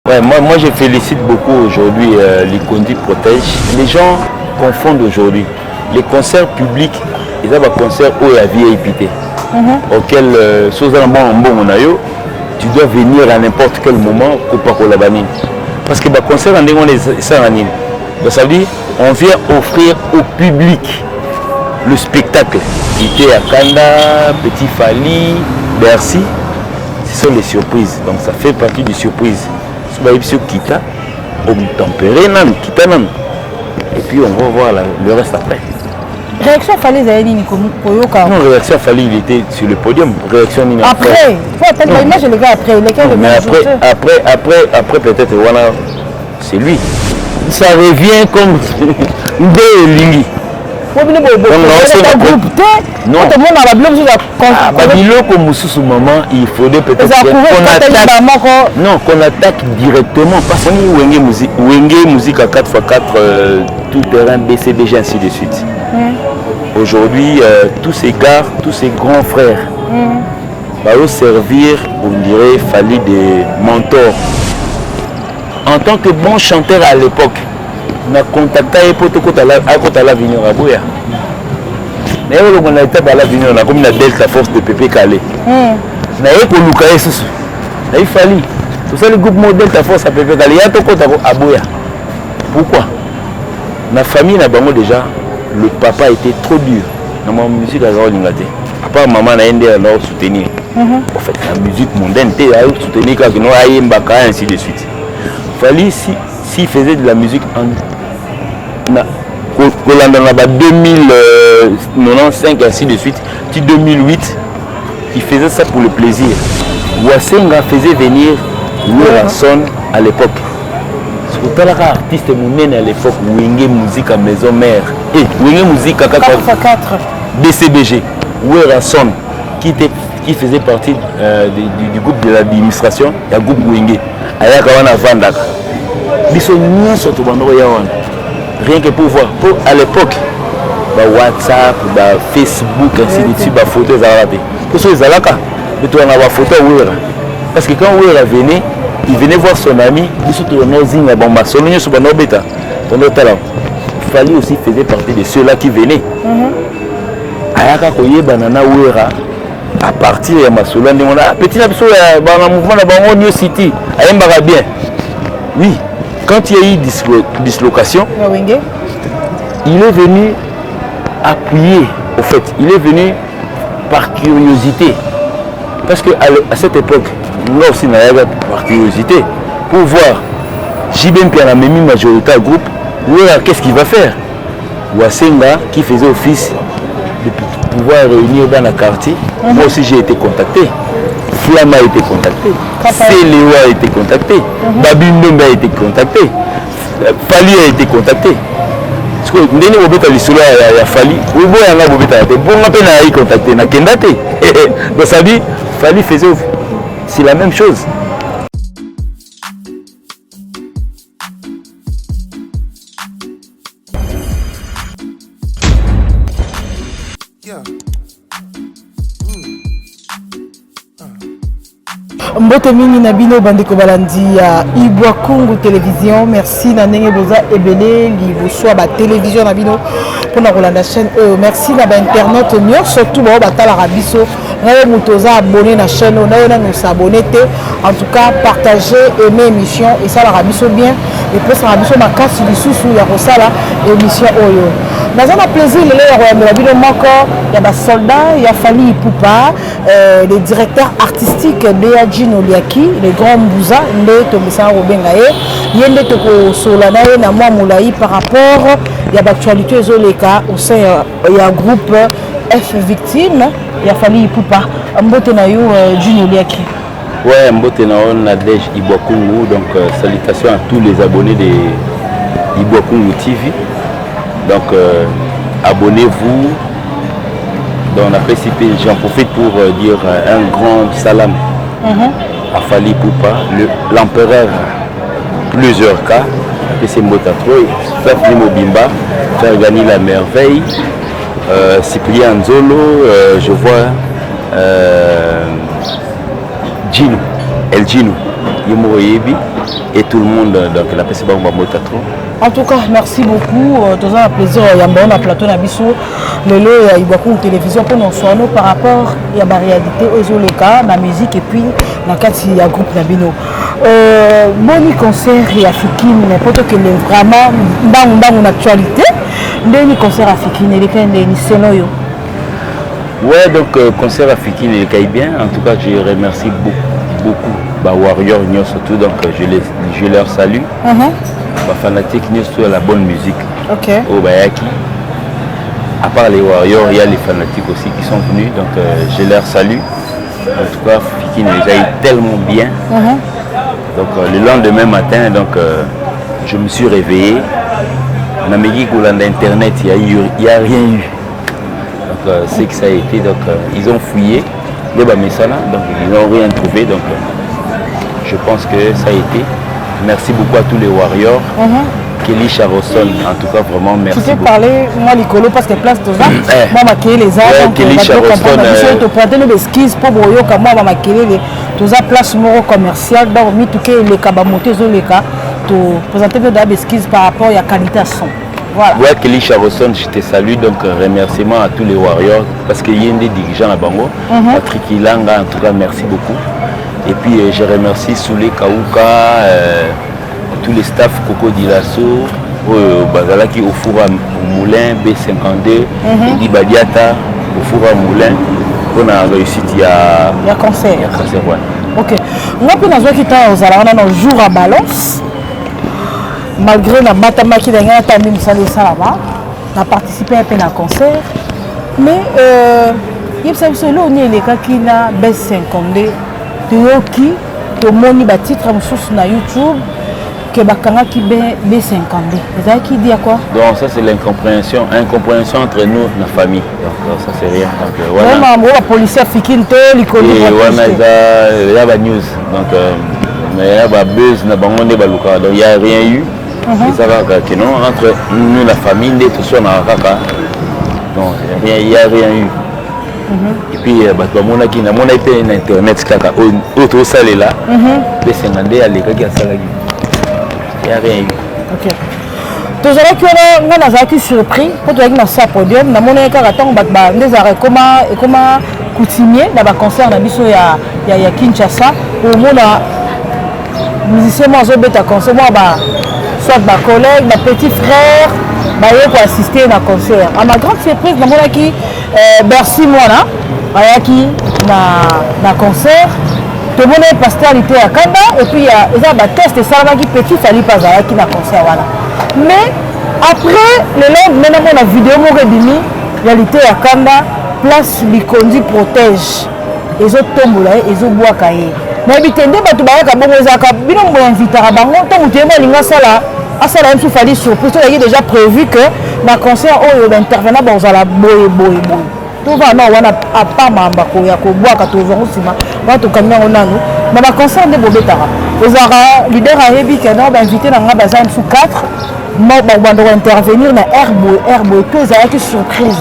Ouais, moi je félicite beaucoup aujourd'hui l'Ikondi Protège. Les gens confondent aujourd'hui les concerts publics et les concerts où la vie est épitée. Auquel, tu dois venir à n'importe quel moment pour pas la banine. Parce que le concert, ça veut dire on vient offrir au public le spectacle. Ité à Kanda, Petit Fali, Bercy, ce sont les surprises. Donc ça fait partie des surprises. Kita, et puis on va voir le reste après. Réaction Fali Zayani non, réaction Fali, il était sur le podium. Réaction Nina. Après, l'image je le vois après. Mais après peut-être voilà, c'est lui. Ça revient comme deux lignes. Non, tout le monde maman, il faudrait peut-être qu'on attaque directement parce qu'on Wenge musique à 4x4 tout terrain BCBG ainsi de suite. Aujourd'hui tous ces gars, tous ces grands frères vont servir, on dirait, Fali des mentors. En tant que bon chanteur à l'époque, on a contacté à la Vignon à Bouya. Mais on a été à la Vignon, on a comme la Delta Force de Pépé Calais. On a eu pour Lucas Soussou. Il a fallu. Tout ça, le groupe Delta Force à Pépé Calais, il y a tout à Bouya. Pourquoi? Ma famille n'a pas déjà, le papa était trop dur. Dans ma musique, à à part maman, on a un soutenir. En fait, la musique mondaine, tu as soutenir quand on a un baka, ainsi de suite. Fali, s'il faisait de la musique en 2095 ainsi de suite, 2008, il faisait ça pour le plaisir. Wassenga faisait venir Son à l'époque. C'est un artiste mounène à l'époque, Wenge Musique à Maison Mère. Et Wenge Musique à 4x4 BCBG. Son qui faisait partie du groupe de l'administration, il y a groupe Wenge. Rien que pour voir. À l'époque, WhatsApp, Facebook, ainsi de suite, photo, pour ceux qui ont des photos, parce que quand Ouera venait, il venait voir son ami, Fali aussi faisait partie de ceux-là qui venaient. À partir de Massoula, petit mouvement de New City, bien. Oui, quand il y a eu dislocation, il est venu appuyer, au fait, il est venu par curiosité. Parce qu'à cette époque, nous aussi, par curiosité, pour voir JBM qui a la même majorité à groupe, qu'est-ce qu'il va faire? Wassenga qui faisait office de pouvoir réunir dans le quartier, moi aussi j'ai été contacté. Flama a été contacté, Céléo a été contacté, Babi Ndombe a été contacté, Fali a été contacté. Parce que nous avons Fali, nous contacté, donc ça dit, Fali faisait, c'est la même chose. Mbote mingi na bino bandeko balandi ya Ibwakungu télévision. Merci na ndenge boza ebele liboso ba télévision na bino pona kolanda chaîne merci na ba internet nyo surtout ba batala biso na muto za abonné na chaîne na yo na nous s'abonner te en tout cas partager aimer émission et ça la biso bien et puis ça biso makasi lisusu ya kosala émission oyo. Dans un plaisir le bino moko ya ba soldat ya Fali Ipupa le directeur artistique de Adjino Liaki le grand Mbouza nde Tomisa Robengaye yende toko solana na mwa moulayi par rapport ya l'actualité ezoleka au sein ya groupe F victime ya Fali Ipupa mbote na yo Adjino Liaki. Ouais, mbote na on Nadej Ibwakungu, donc salutations à tous les abonnés de Ibwakungu TV. Donc abonnez-vous. Donc on apprécie, j'en profite pour dire un grand salam à Fali Ipupa, l'empereur plusieurs cas, c'est Mbotatro, Faf Mobimba, faire gagner la merveille, Cyprien Nzolo, je vois Gino, El Gino, Yemo Yebi, et tout le monde, donc la PCB Mota trop. En tout cas, merci beaucoup. Tout un plaisir. Il y a un plateau Nabiso. Le lot, il y a beaucoup de télévision pour nous soigner par rapport à la réalité aux cas, la musique et puis dans le cadre du groupe Nabino. Boni concert et africain, n'importe quel vraiment dans l'actualité. Boni concert africain, il est un ouais, donc concert africain, il est bien. En tout cas, je remercie beaucoup. Warrior surtout, donc je leur salue. Fanatique sur la bonne musique. Au Bayaki. À part les Warriors, il y a les fanatiques aussi qui sont venus, donc je leur salue. En tout cas, Fikine les a eu tellement bien. Donc le lendemain matin, donc je me suis réveillé. On a mis Internet, il n'y a rien eu. Donc c'est que ça a été, donc ils ont fouillé les Bamessana, donc ils n'ont rien trouvé. Donc je pense que ça a été. Merci beaucoup à tous les Warriors. Kelly Charosson, en tout cas, vraiment merci. Tu peux parler, moi, Nicolo, parce que place de ça, moi, ma Kelly les arts, Kelly Charosson. Tu prends les skis pour Boyo, comme moi, ma Kelly, tu as place moro commercial, donc, mi tout que les cabamotés, les cas, tu présenter des skis par rapport à la qualité à son. Voilà. Ouais, Kelly Charosson, je te salue, donc remerciements à tous les Warriors, parce qu'il y a des dirigeants à Bango, Patrick Ilanga, en tout cas, merci beaucoup. Et puis je remercie Soulé Kaouka, tous les staffs Coco Dilasso, Bazalaki au four à Moulin, B52, Eddie Badiata, au four à Moulin. On a réussi à concert. Ouais. Ok. Moi, puis dans un jour à balance, malgré la batama qui a été mise là-bas, on a participé à un concert. Mais il y a des cas qui ont B52. Toyoki, tomoni ba titre mususu na YouTube que bakanga ki B52. Ça qui dit à quoi? Donc ça c'est incompréhension entre nous, la famille. Donc ça c'est rien. Donc voilà. Même la police africaine te likoli. Il y a ba news. Donc mais il y a ba buzz na bango ne baluka. Donc il y a rien eu. Et ça va que non entre nous la famille ne tout soit na kaka. Donc il y a rien eu. Et puis mon été internet kaka autre salle là les 50 à l'école qui a salé il n'y a rien eu. Ok. Toujours que on a été surpris pour toi qui na podium na mon kaka tant ba des arrêts comment coutumier dans ba concert na biso ya Kinshasa au mona musicien moi zo beta concert moi ba soit ba collègue ba petit frère ba yo pour assister à concert. À ma grande surprise na mona qui Bercy moi là ayaki na concert tout le monde est pastoralité à Kanda et puis il y a des tests ça qui petit fallait pas ayaki na concert voilà. Mais après le lendemain on a vidéo mo redimi réalité à Kanda place Likondi protège les autres tombola les autres bois kaye mais bitende batu bayaka bongo ezaka bino mo invitera bango tant que tu linga sala asala même fallait surprise il y a déjà prévu que na concert oh intervenant bon za la boy tout va non on a pas mamba ko ya ko bois ka to zongo sima ba to kamina onano na ba concert de bobetara ezara leader a hebi que non ba invité na ngaba za sous 4 mo ba bando intervenir na herbo que ça a été surprise.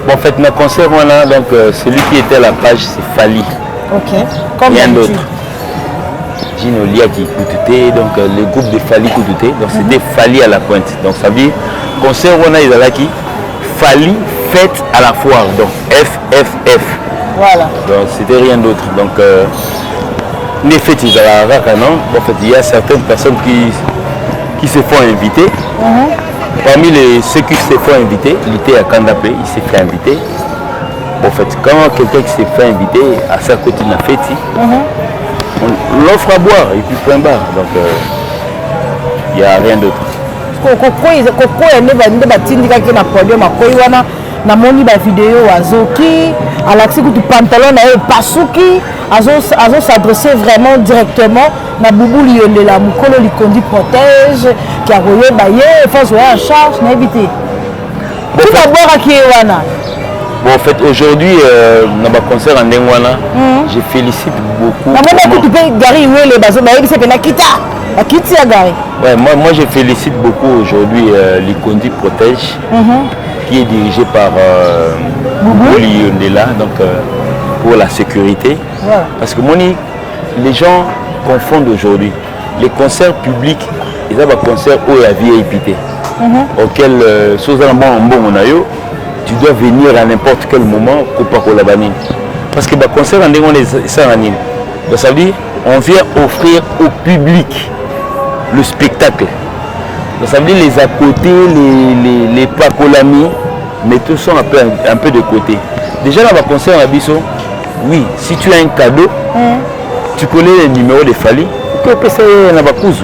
Bon en fait na concert on a donc celui qui était à la page c'est Fali. OK. Comme rien d'autre. Gino Lia qui écoutait donc le groupe de Fali écoutait donc c'était Fali à la pointe. Donc ça veut dire concert on a ezalaki Fali fête à la foire, donc FFF. Voilà. Donc c'était rien d'autre. Donc les fêtes ils à la non. En fait il y a certaines personnes qui se font inviter. Parmi ceux qui se font inviter, il était à Kandapé, il s'est fait inviter. En fait quand quelqu'un qui s'est fait inviter à sa côté de la fête, on l'offre à boire et puis point barre. Donc il n'y a rien d'autre. Na moni ba vidéo azoki alaxi kutu pantalon na pasuki azo s'adresser vraiment directement na Boubou Lionel la mukolo Likondi protège qui a royé baye faut jouer en charge na éviter tout d'abord à qui wana. Bon en fait aujourd'hui na ba concert en Ndengwana je félicite beaucoup na moni kutu pe gari wele bazo baye c'est pena kita akiti ya gari. Ouais moi je félicite beaucoup aujourd'hui Likondi protège qui est dirigé par Boubou Lionel donc pour la sécurité. Voilà. Parce que les gens confondent aujourd'hui les concerts publics, ils ont des concerts où il y a VIP, auquel, tu dois venir à n'importe quel moment pour pas qu'on la banine. Parce que les concerts, on les donc ça veut dire on vient offrir au public le spectacle. Donc ça veut dire les à côté, les pacolami, mais tout sont un peu de côté. Déjà dans le concert à Bisso, oui, si tu as un cadeau, tu connais le numéro de Fali, tu peux passer dans la cause.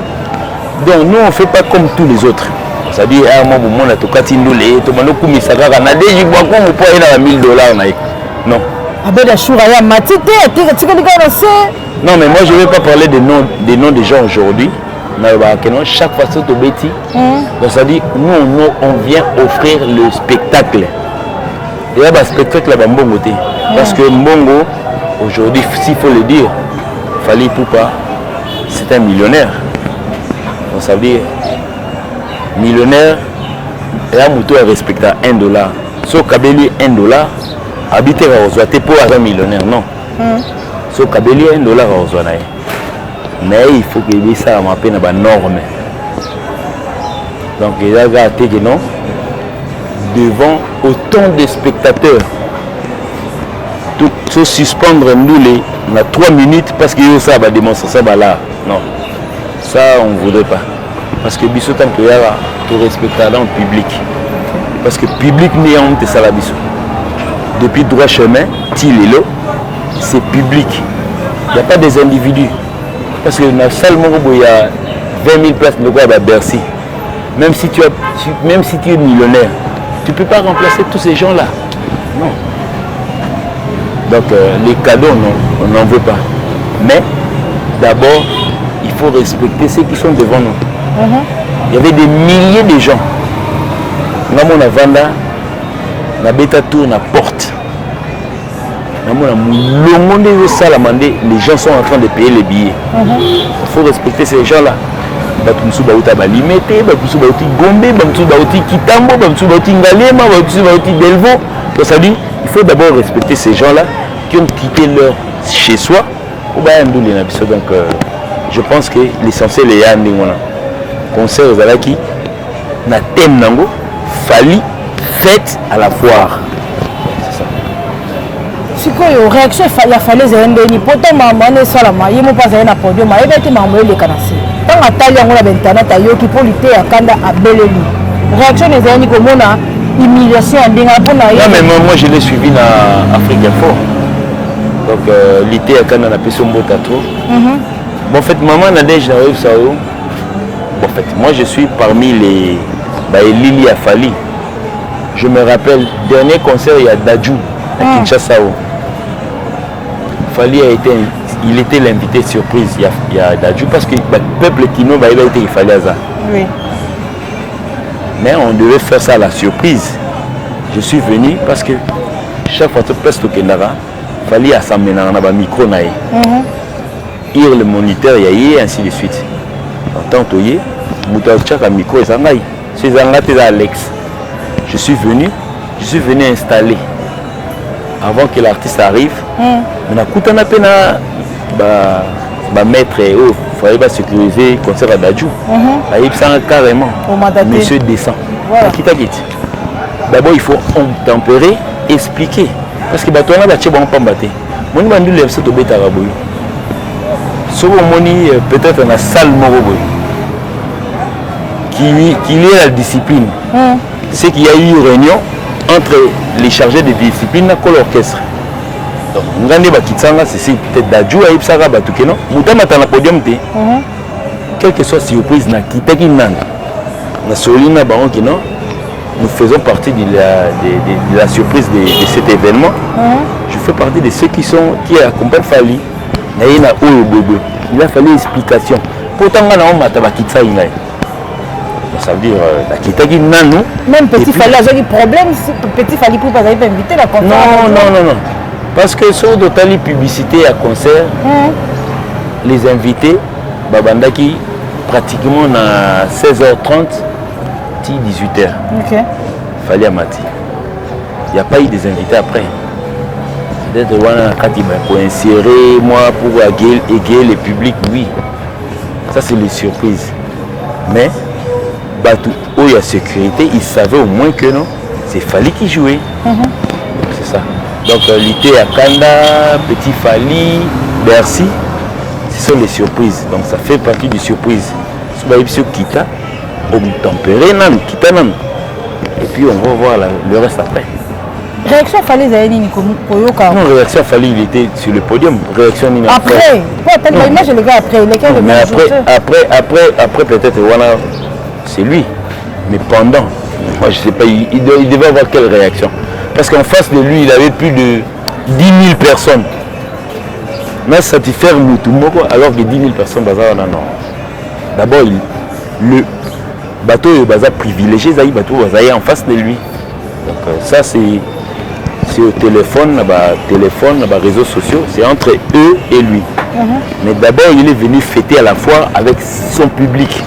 Donc nous on ne fait pas comme tous les autres. Ça veut dire, moi, on a tout cas, tu nous les, tout le monde a ça, on a déjà beaucoup, on peut aller à $1000. Non. Non, mais moi je ne vais pas parler des noms des gens aujourd'hui. Chaque fois que tu bêtis, donc ça dit, nous on vient offrir le spectacle. Et là, le spectacle là, Mbongo. Parce que Mbongo, aujourd'hui, s'il faut le dire, Fali Poupa, c'est un millionnaire. Donc ça veut dire, millionnaire, et un mouton est respecté à $1. Sauf Kabeli $1, habiter à Ozoate pour un millionnaire, non. Sauf Kabeli $1 à Ozoate. Mais il faut que ça m'appelle une norme. Donc il y a que non, devant autant de spectateurs, tout se suspendre nous les 3 minutes parce qu'il y a ça va démontrer ça là. Non, ça on ne voudrait pas. Parce que Bissot tant que tu respectes dans le public. Parce que le public n'est pas honte ça la Bissot. Depuis droit chemin, c'est public. Il n'y a pas des individus. Parce que dans la salle, il y a 20 000 places à Bercy. Même si tu es millionnaire, tu ne peux pas remplacer tous ces gens-là. Non. Donc les cadeaux, non, on n'en veut pas. Mais d'abord, il faut respecter ceux qui sont devant nous. Il y avait des milliers de gens. Dans mon Vanda, la bêta tour, la porte. Les gens sont en train de payer les billets. Il faut respecter ces gens-là. Il faut d'abord respecter ces gens-là qui ont quitté leur chez soi. Donc je pense que l'essentiel est à concert aux Alaki, na thème nango, Fali, fête à la foire. Si vous réaction il a fallu que pourtant maman ne soit là, il m'a pas un podium, il a été maman le canassi. Quand on a taillé on a bentana taillé qui pour lutter à Kanda à Beleli. Réaction des amis comme on a humiliation en dinga pour na. Non mais moi je l'ai suivi dans Afrique Info. Donc lutter à Kanda na peso mbota trop. Bon en fait maman n'a déjà eu ça. En fait moi je suis parmi les Lili à Fali. Je me rappelle dernier concert il y a Dadju à Kinshasa. Fali il était l'invité surprise, il y a Dadju parce que le peuple Kino il a été il fallait ça. Oui. Mais on devait faire ça à la surprise. Je suis venu parce que chaque fois que tu passes au Kendara, Fali assembler dans un micro naïe. Ir le moniteur y a ainsi de suite. En tant que y a micro et ça naïe. C'est Alex. Je suis venu installer. Avant que l'artiste arrive, on a coûté un peu maître et il fallait sécuriser le concert à Dadju. Il carrément. Monsieur descend. D'abord, il faut tempérer, expliquer. Parce que tu as un bon pambaté. Moi, je suis peut-être dans la salle qui est la discipline. C'est qu'il y a eu une réunion entre les chargés de discipline et l'orchestre. Donc, c'est peut-être Dadju et Ipsara Batukeno. Moutamata podium. Quelle que soit la surprise, nous faisons partie de la surprise de cet événement. Je fais partie de ceux qui accompagnent Fali. Il a fallu explication. Pourtant, on a ça veut dire même petit Fali a des problèmes, petit Fali pour pas inviter la concert. Non. Parce que sur d'autres publicités à concert, les invités, Babandaki, pratiquement à 16h30, 18h. Fali Amati. Il n'y a pas eu des invités après. Peut-être quand il m'a insérer moi pour égayer le public, oui. Ça, c'est les surprises. Mais, où il y a sécurité, ils savaient au moins que non, c'est Fali qui jouait. C'est ça. Donc, Lité à Kanda, Petit Fali, Bercy, ce sont les surprises. Donc, ça fait partie des surprises. Si Kita, on tempéré, Kita, non. Et puis, on va voir le reste après. Réaction Fali Zayeni Koyoka. Non, réaction Fali, il était sur le podium. Réaction Nina. Après, l'image, les gars, après. Mais après peut-être, voilà, c'est lui. Mais pendant, moi je ne sais pas, il devait avoir quelle réaction. Parce qu'en face de lui, il avait plus de 10 000 personnes. Mais satisfaire Moutoumoko, alors que 10 000 personnes, non. D'abord, le bateau est privilégié, il bateau est en face de lui. Donc ça, c'est au téléphone, réseaux sociaux, c'est entre eux et lui. Mais d'abord, il est venu fêter à la fois avec son public.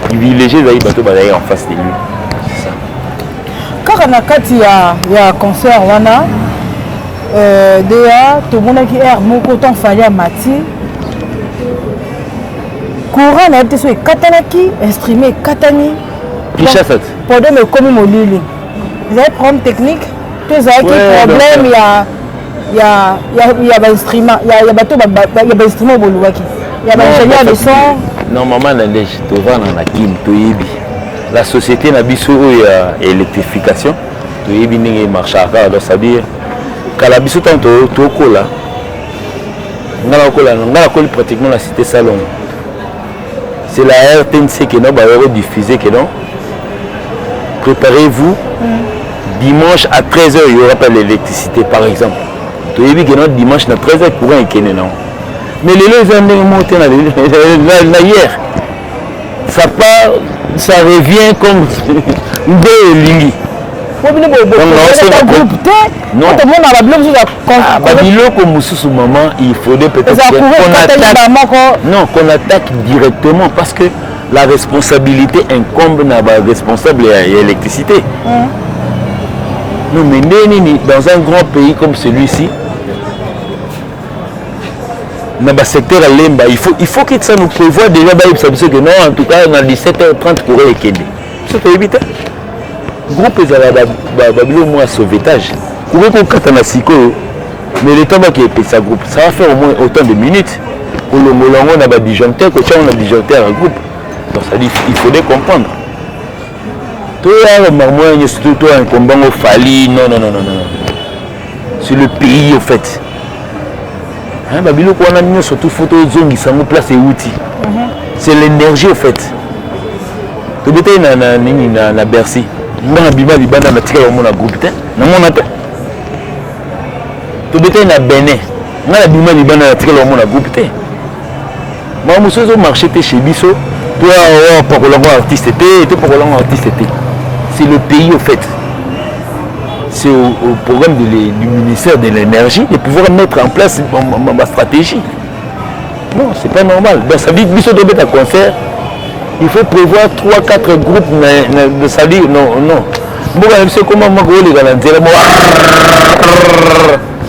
Privilégié, il bateau est en face de lui. C'est ça. Quand on a un concert, tout le monde qui est mon temps fallait à Mati. Courant a été sur Katanaki, instrument Katani. Qui chasse? Pendant le commis Molili. Vous avez problème technique, tous avez problème, il y a des instruments, il y a des instruments au Bolouaki. Il y a des ingénieurs de son. Normalement, la société n'a pas l'électrification. C'est-à-dire que la biso pratiquement la cité Salon. C'est la RTNC qui nous diffusé que non. Préparez-vous. Dimanche à 13h, il y aura pas l'électricité par exemple. Dimanche à 13h, courant est non. Mais les gens ont monté hier. Ça revient comme deux lignes. Il faudrait peut-être qu'on attaque directement parce que la responsabilité incombe à la responsable de l'électricité. Non, mais dans un grand pays comme celui-ci, dans le secteur à Lemba, il faut que ça nous prévoit déjà que non, en tout cas, dans 17h30 pour les Kédé. Ça peut éviter. Le groupe est à sauvetage. Pour mais le temps qui est ça groupe, ça va faire au moins autant de minutes. Pour le Molongo, on a des disjoncteurs, on a des disjoncteurs en groupe. Donc ça dit, il faudrait comprendre. Toi, surtout toi, un combat au Fali, non. C'est le pays, au fait. Babilo, on a mis surtout photo zone qui sont en place et outils. C'est l'énergie, au fait. Tu es na Bercy. On a bima libana na tika mon groupe na mon appel. Tu es na Bénin. On a bima libana na tika mon groupe te. Moi, monsieur, au marché chez Bisso. Toi, pour le artiste était, pour le artiste était. C'est le pays au fait. C'est au programme du ministère de l'énergie de pouvoir mettre en place ma stratégie. Non, c'est pas normal. Donc ça dit que Bissot doit mettre un concert. Il faut prévoir 3-4 groupes de salir. Non. Bon, c'est comment moi les gars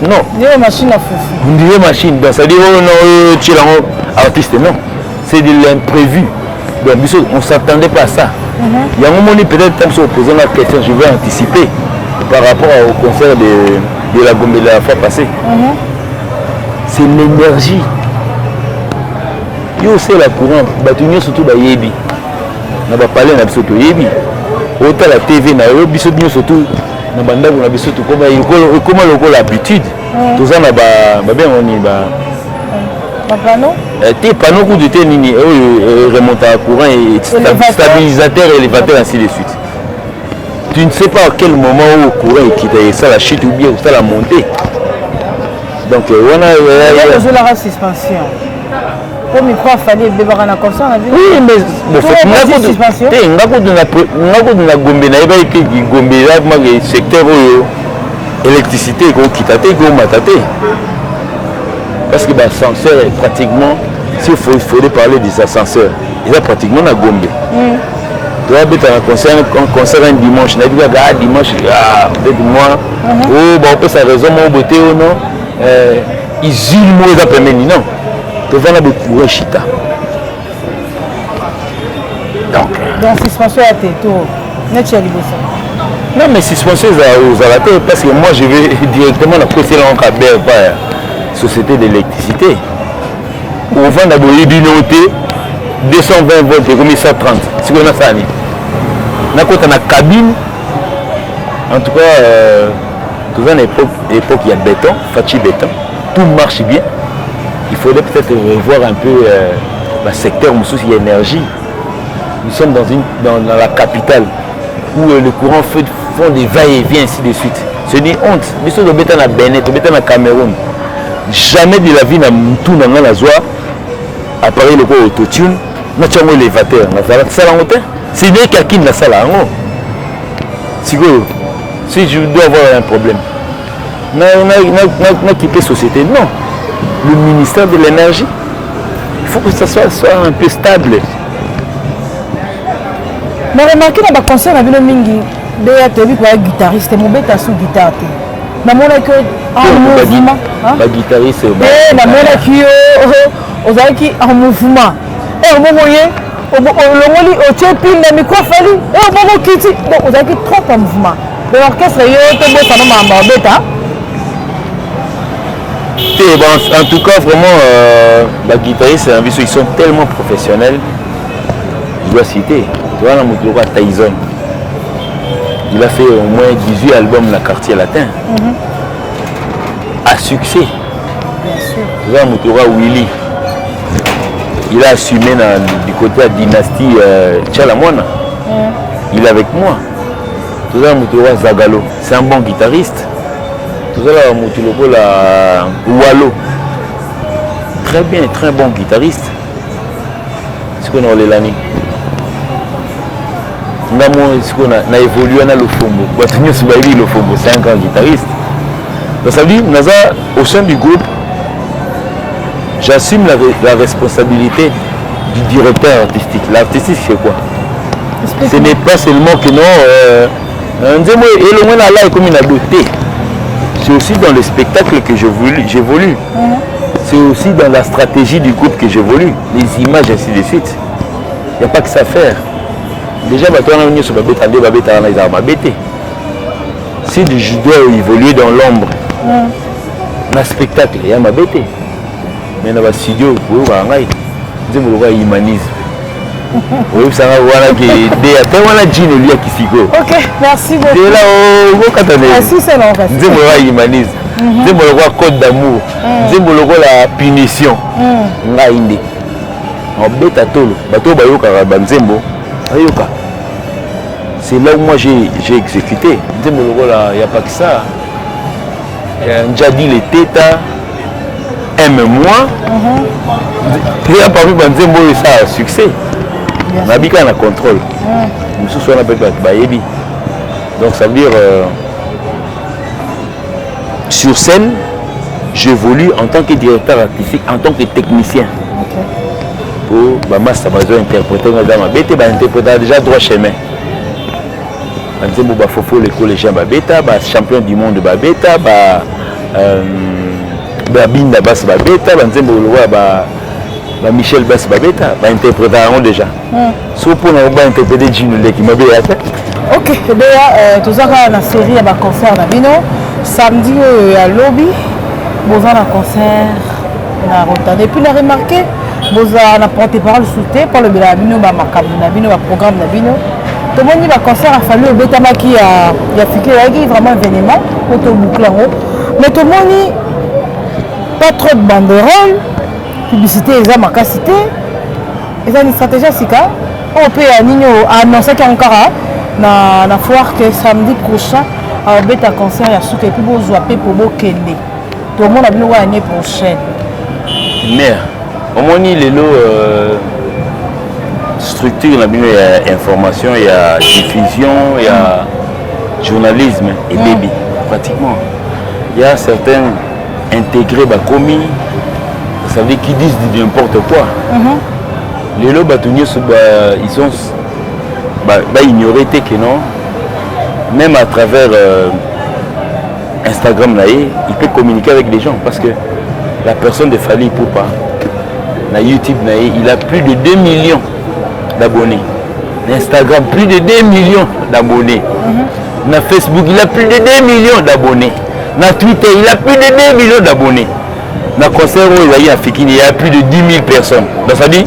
non. Il y a une machine à foufou. On dirait machine. Donc ça dit non, tu es artiste. Non. C'est de l'imprévu. Donc Bissot, on ne s'attendait pas à ça. Il y a un moment peut-être quand je posant la question, je vais anticiper par rapport au concert de la Gombe de la fois passée. C'est l'énergie. Yo c'est la courant, batunyo surtout ba yebi. Na ba parler na biso to yebi. Autant la TV na yo biso surtout na banda na biso to comme l'habitude. Tout ça na ba bien on y ba panneau tes panneaux coup de thé nini remonte à courant et stabilisateur élévateur ainsi de suite. Tu ne sais pas à quel moment où le courant est quitté ça la chute ou bien ça la montée. Donc on a la suspension. Comme il faut falloir bébar en conscience. Oui, mais bon, secteur électricité parce que l'ascenseur est pratiquement, s'il faudrait parler des ascenseurs, il est pratiquement à Gombe. Tu vas être un concert un dimanche, dimanche, peut-être moi, on peut sa raison, mon beauté ou non, ils ont moi non. Tu vas dans le courant chita. Donc suspension à tes tours. Non, mais suspension aux alatés, parce que moi je vais directement la procéder en cabère par société d'électricité. Au vent d'abord, il y 220 volts et comme 130. C'est qu'on a ça. Dans la cabine, en tout cas, tout à l'époque, il y a béton, Fachi béton. Tout marche bien. Il faudrait peut-être revoir un peu le secteur où il y a énergie. Nous sommes dans la capitale où le courant font des va-et-vient ainsi de suite. C'est une honte. Nous sommes au Bénin, à Bénin, au Cameroun. Jamais de la vie, tout dans la joie, appareil le quoi autotune, nous avons élévateur. C'est des quelqu'un dans la salle. Si je dois avoir un problème, n'a quitté société. Non. Le ministère de l'énergie, il faut que ça soit un peu stable. Mais remarquez dans le concert, on a vu le mingi. Tu as vu quoi, guitariste, mon bête a sous guitare. Je me que en mouvement. La guitariste, je me que en mouvement. Et au moment où tu es pile dans le micro, et au moment où tu es trop en mouvement. L'orchestre, il y a un peu en tout cas, vraiment, les guitaristes, ils sont tellement professionnels. Je dois citer. Tu vois, dans Tyson, il a fait au moins 18 albums dans le quartier latin. À succès. Tu vois, Moutoura Willy, il a assumé du côté de la dynastie Tchalamouana. Il est avec moi. Tu vois, Moutoura Zagalo, c'est un bon guitariste. Tout ça là, Moutuloko la Wallo, très bien, très bon guitariste. C'est qu'on a l'année. On a évolué dans le Fombo. C'est un grand guitariste. Donc ça veut dire, au sein du groupe, j'assume la responsabilité du directeur artistique. L'artistique, c'est quoi? Ce n'est pas seulement que non, comme une beauté. C'est aussi dans le spectacle que j'évolue. C'est aussi dans la stratégie du groupe que j'évolue. Les images, ainsi de suite. Il n'y a pas que ça à faire. Déjà, si je dois évoluer dans l'ombre, dans le spectacle, il y a ma bête. Mais dans le studio, je vais humanisme. Ok, merci beaucoup. Merci, c'est humanisme. Code d'amour. La punition. C'est là où moi j'ai exécuté. Il n'y a pas que ça. J'ai dit les tétas, aime-moi. Il y a parmi les ça a succès. On a bien un contrôle. Donc ça veut dire sur scène, j'évolue en tant que directeur artistique, en tant que technicien. Pour ça va interpréter dans ma bête, interpréter déjà droit chemin. Fofo les collégiens babeta, champion du monde babeta, Binda Bass babeta, Michel Bass babeta, interpréteront déjà. Sauf pour nous interpréter Gino qui m'a bien. Ok, déjà tout ça dans la série à concert Nabino samedi à lobby, vous avez un concert na Rotane. Et puis on a remarqué, vous avez porte-parole soutenu par le Nabino, Nabino, programme Nabino. Tout le monde dit concert a fallu au Betama qui a fait vraiment un événement pour tout boucler. Mais tout le monde dit pas trop de banderoles, publicité et ma cité. Et ça une stratégie c'est ça. On peut annoncer qu'il y a encore na foire que samedi prochain à Beta concert il y a sous et puis vous jouez pour vous kende. Tout le monde a bien l'année prochaine. Mais au moins les lots structure, il y a information, il y a diffusion, il y a journalisme et baby, pratiquement. Il y a certains intégrés, commis, ça veut dire qu'ils disent n'importe quoi. Les lots bâtonniers, ils sont ignorés que non, même à travers Instagram, il peut communiquer avec les gens parce que la personne de Fali Poupa, na YouTube, il a plus de 2 millions d'abonnés. Instagram, plus de 2 millions d'abonnés. Na Facebook, il a plus de 2 millions d'abonnés. Na Twitter, il a plus de 2 millions d'abonnés. Na concert où il y a Fikini, il y a plus de 10 000 personnes. Donc ça dit,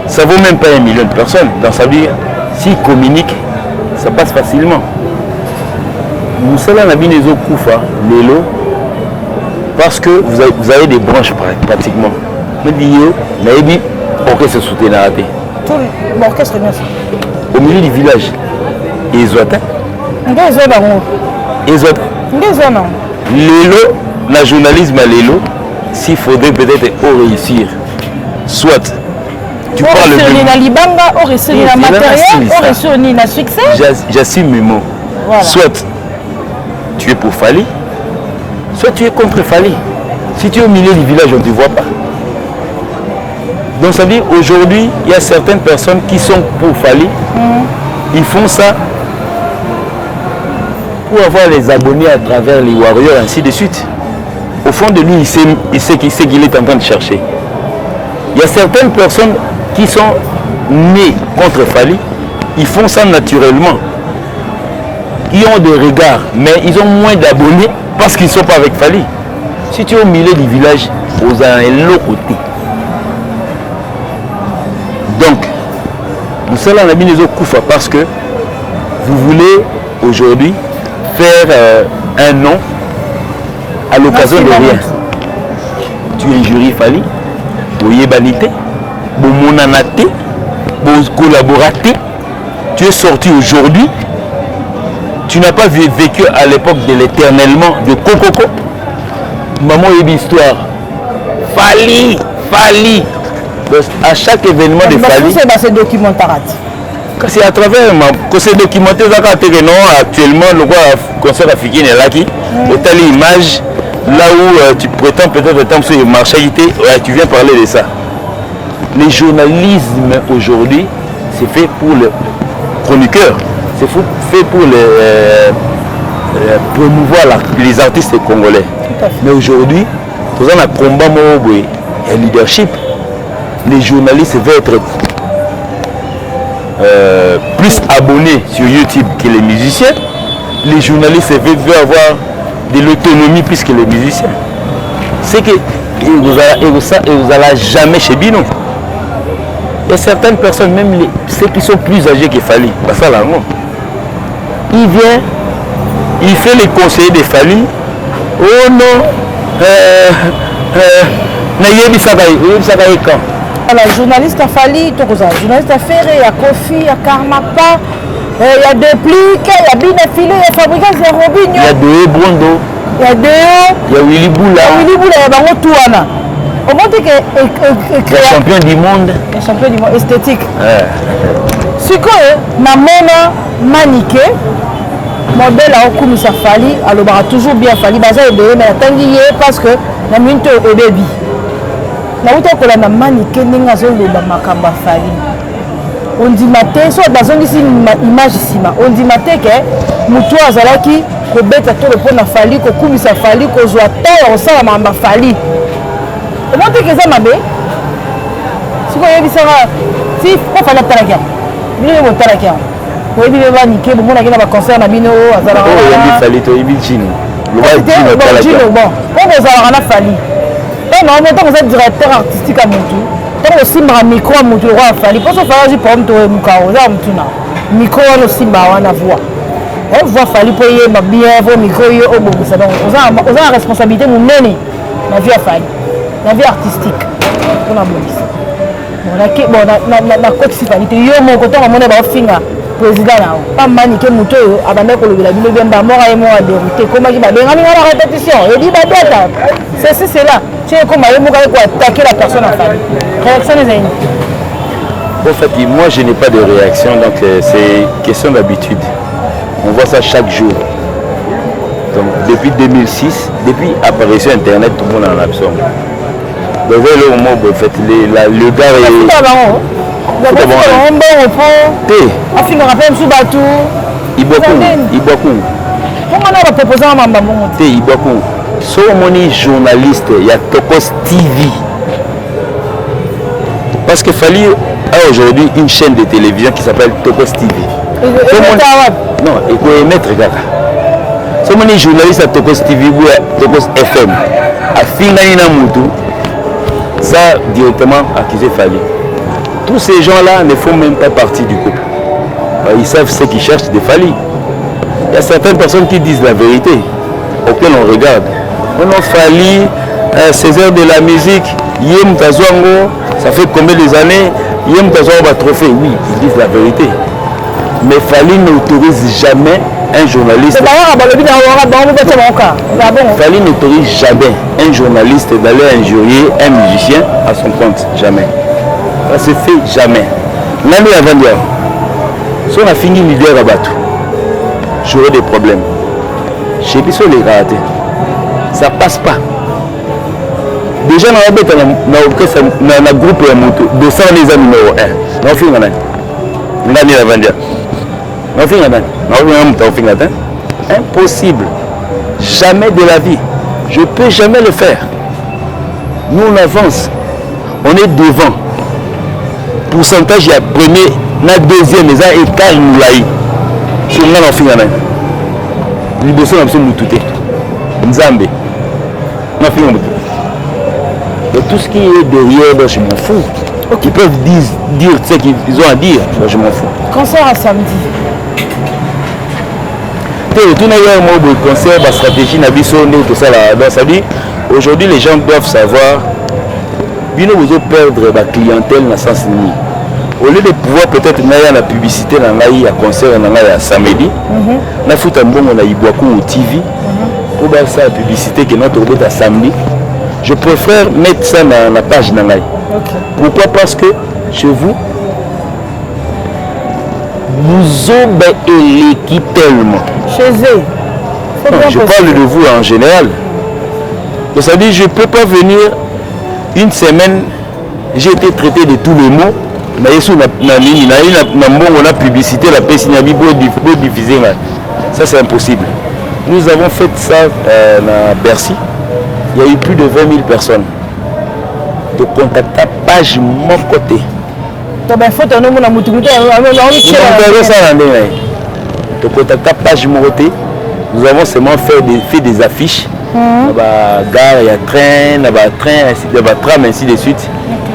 ça vaut même pas 1 million de personnes. Donc ça veut dire, s'ils communiquent, ça passe facilement. Moussala n'a bien les autres Koufa, Lélo, parce que vous avez des branches pratiquement. Mais Dio, Naïbi, orchestre soutenu à raté. Tout l'orchestre est bien ça. Au milieu du village, Ezouata. Ezouata. Lélo, le journalisme à Lélo, s'il faudrait peut-être réussir, soit tu parles de la Libanga, ou réussir la matériel, ou réussir la succès. J'assume mes mots. Voilà. Soit tu es pour Fali, soit tu es contre Fali. Si tu es au milieu du village, on ne te voit pas. Donc ça veut dire aujourd'hui, il y a certaines personnes qui sont pour Fali. Ils font ça pour avoir les abonnés à travers les warriors, ainsi de suite. Au fond de lui, il sait qu'il est en train de chercher. Il y a certaines personnes qui sont nées contre Fali. Ils font ça naturellement. Ils ont des regards, mais ils ont moins d'abonnés parce qu'ils ne sont pas avec Fali. Si tu es au milieu du village, vous avez l'autre côté. Donc, nous sommes là, on a mis les autres Koufa parce que vous voulez aujourd'hui faire un nom à l'occasion de rien. Tu injuries Fali, vous yébanité, vous monanaté, vous collaboraté. Tu es sorti aujourd'hui. Tu n'as pas vécu à l'époque de l'éternellement de Kokoko. Maman a eu l'histoire. Fali. À chaque événement de Fali. C'est documentaire. C'est à travers que c'est documenté actuellement le concert africain est là qui autant l'image là où tu prétends peut-être être sur le marché tu viens parler de ça. Le journalisme aujourd'hui c'est fait pour le chroniqueur, c'est fait pour promouvoir les artistes congolais. Mais aujourd'hui nous avons un combat et un leadership. Les journalistes veulent être plus abonnés sur YouTube que les musiciens. Les journalistes veulent avoir de l'autonomie plus que les musiciens. C'est que vous allez jamais chez Bino. Il y a certaines personnes, même ceux qui sont plus âgés que Fali, il vient, il fait les conseillers de Fali. Oh non, quand voilà, journaliste à Fali, journaliste à Ferré, à Kofi, à Karmapa, il y a des pliques, il y a Binefilé, il y a Fabricant Zerobigno. Il y a deux Brondo. Il y a deux. Il y a Willy Boula. Il y a Bango. Au moins que le champion du monde. Le champion du monde esthétique. Ce que Namona Maniké, modèle à Okumisa Fali, alors il a toujours bien Fali, mais il parce que la minute est baby. Na uta kola na manike ninga zoloba makamba Fali. On dit maté so bazongisi image sima. On dit maté que mutu azalaki ko beta to le pona Fali ko kumisa Fali ko zwa ta osala mamba Fali. O monte que ça mabe. Si ko yebisara si ko fala taraka. Bino mo taraka. Ko yebi ba nike bo mona kina ba concert na bino azala. Oh yebi Fali to yebi chino. Lo ba chino bon. Ko azala na Fali. Non, mais tant que vous êtes directeur artistique à Moutou, tant que vous avez un micro à Moutou, vous avez un micro à voix. On voit Fali pour y avoir bien vos micros. Vous avez la responsabilité de la vie à Fali, la vie artistique. On a la côte Fali, mon côté, on a finger. Président pas maniquer moto abandonné pour le bien mort et moi dérouté comment il va bien la répétition il dit c'est là tu sais comment il va attaquer la personne en famille réaction des amis. En fait moi je n'ai pas de réaction donc c'est question d'habitude on voit ça chaque jour donc depuis 2006 depuis apparition internet tout le monde en absorbe donc le moment en fait le gars est so moni journaliste il y a Tokos TV parce que Fali a aujourd'hui une chaîne de télévision qui s'appelle Tokos TV. Non, il faut émettre Kaka. Si on est journaliste à Tokos TV ou à Tokos FM, à Finganina Moutou, ça directement accusé Fali. Tous ces gens-là ne font même pas partie du couple. Ils savent ce qu'ils cherchent de Fali. Il y a certaines personnes qui disent la vérité, auxquelles on regarde. On a Fali, César de la musique, Yem Tazwango, ça fait combien d'années, Yem Tazwango va trophée, oui, ils disent la vérité. Mais Fali n'autorise jamais un journaliste. Fali n'autorise jamais un journaliste d'aller injurier un musicien à son compte, jamais. Ça se fait jamais. L'année avant dire, si on a fini leader à Batou, j'aurai des problèmes. Chez Bissot les ratés. Ça passe pas. Déjà dans le groupe de moto, 200 les amis numéro 1. Non, fin l'année. L'année avant dire. Non, fin l'année. Impossible. Jamais de la vie. Je ne peux jamais le faire. Nous on avance. On est devant. Pourcentage, il y a premier, la deuxième, et ça, et car nous l'a eu. Si on a en fin d'année. L'idée, on a besoin de nous tout. Nzambe. On a fini. Et tout ce qui est derrière, je m'en fous. Ils peuvent dire ce qu'ils ont à dire, je m'en fous. Concert à samedi. Tout n'a pas de concert, la stratégie, tout ça. Donc ça dit, aujourd'hui, les gens doivent savoir, ils ne vont perdre la clientèle dans le sens ni. Au lieu de pouvoir peut-être faire la publicité dans la concert dans samedi, on a fait un bon, on a eu beaucoup au TV pour faire ça la publicité que notre robot à samedi. Je préfère mettre ça dans la page dans okay. Pourquoi? Parce que chez vous, vous obéissez l'équipe tellement. Chez eux. Non, je parle de vous en général. Ça dit, je ne peux pas venir une semaine, j'ai été traité de tous les mots. On a publicité, la PSNABI pour diffuser. Ça, c'est impossible. Nous avons fait ça à Bercy. Il y a eu plus de 20 000 personnes. De contacter page mon côté. De contacter page mon côté. Nous avons seulement fait des affiches. Il y a gare, il y a train, il y a tram, ainsi de suite.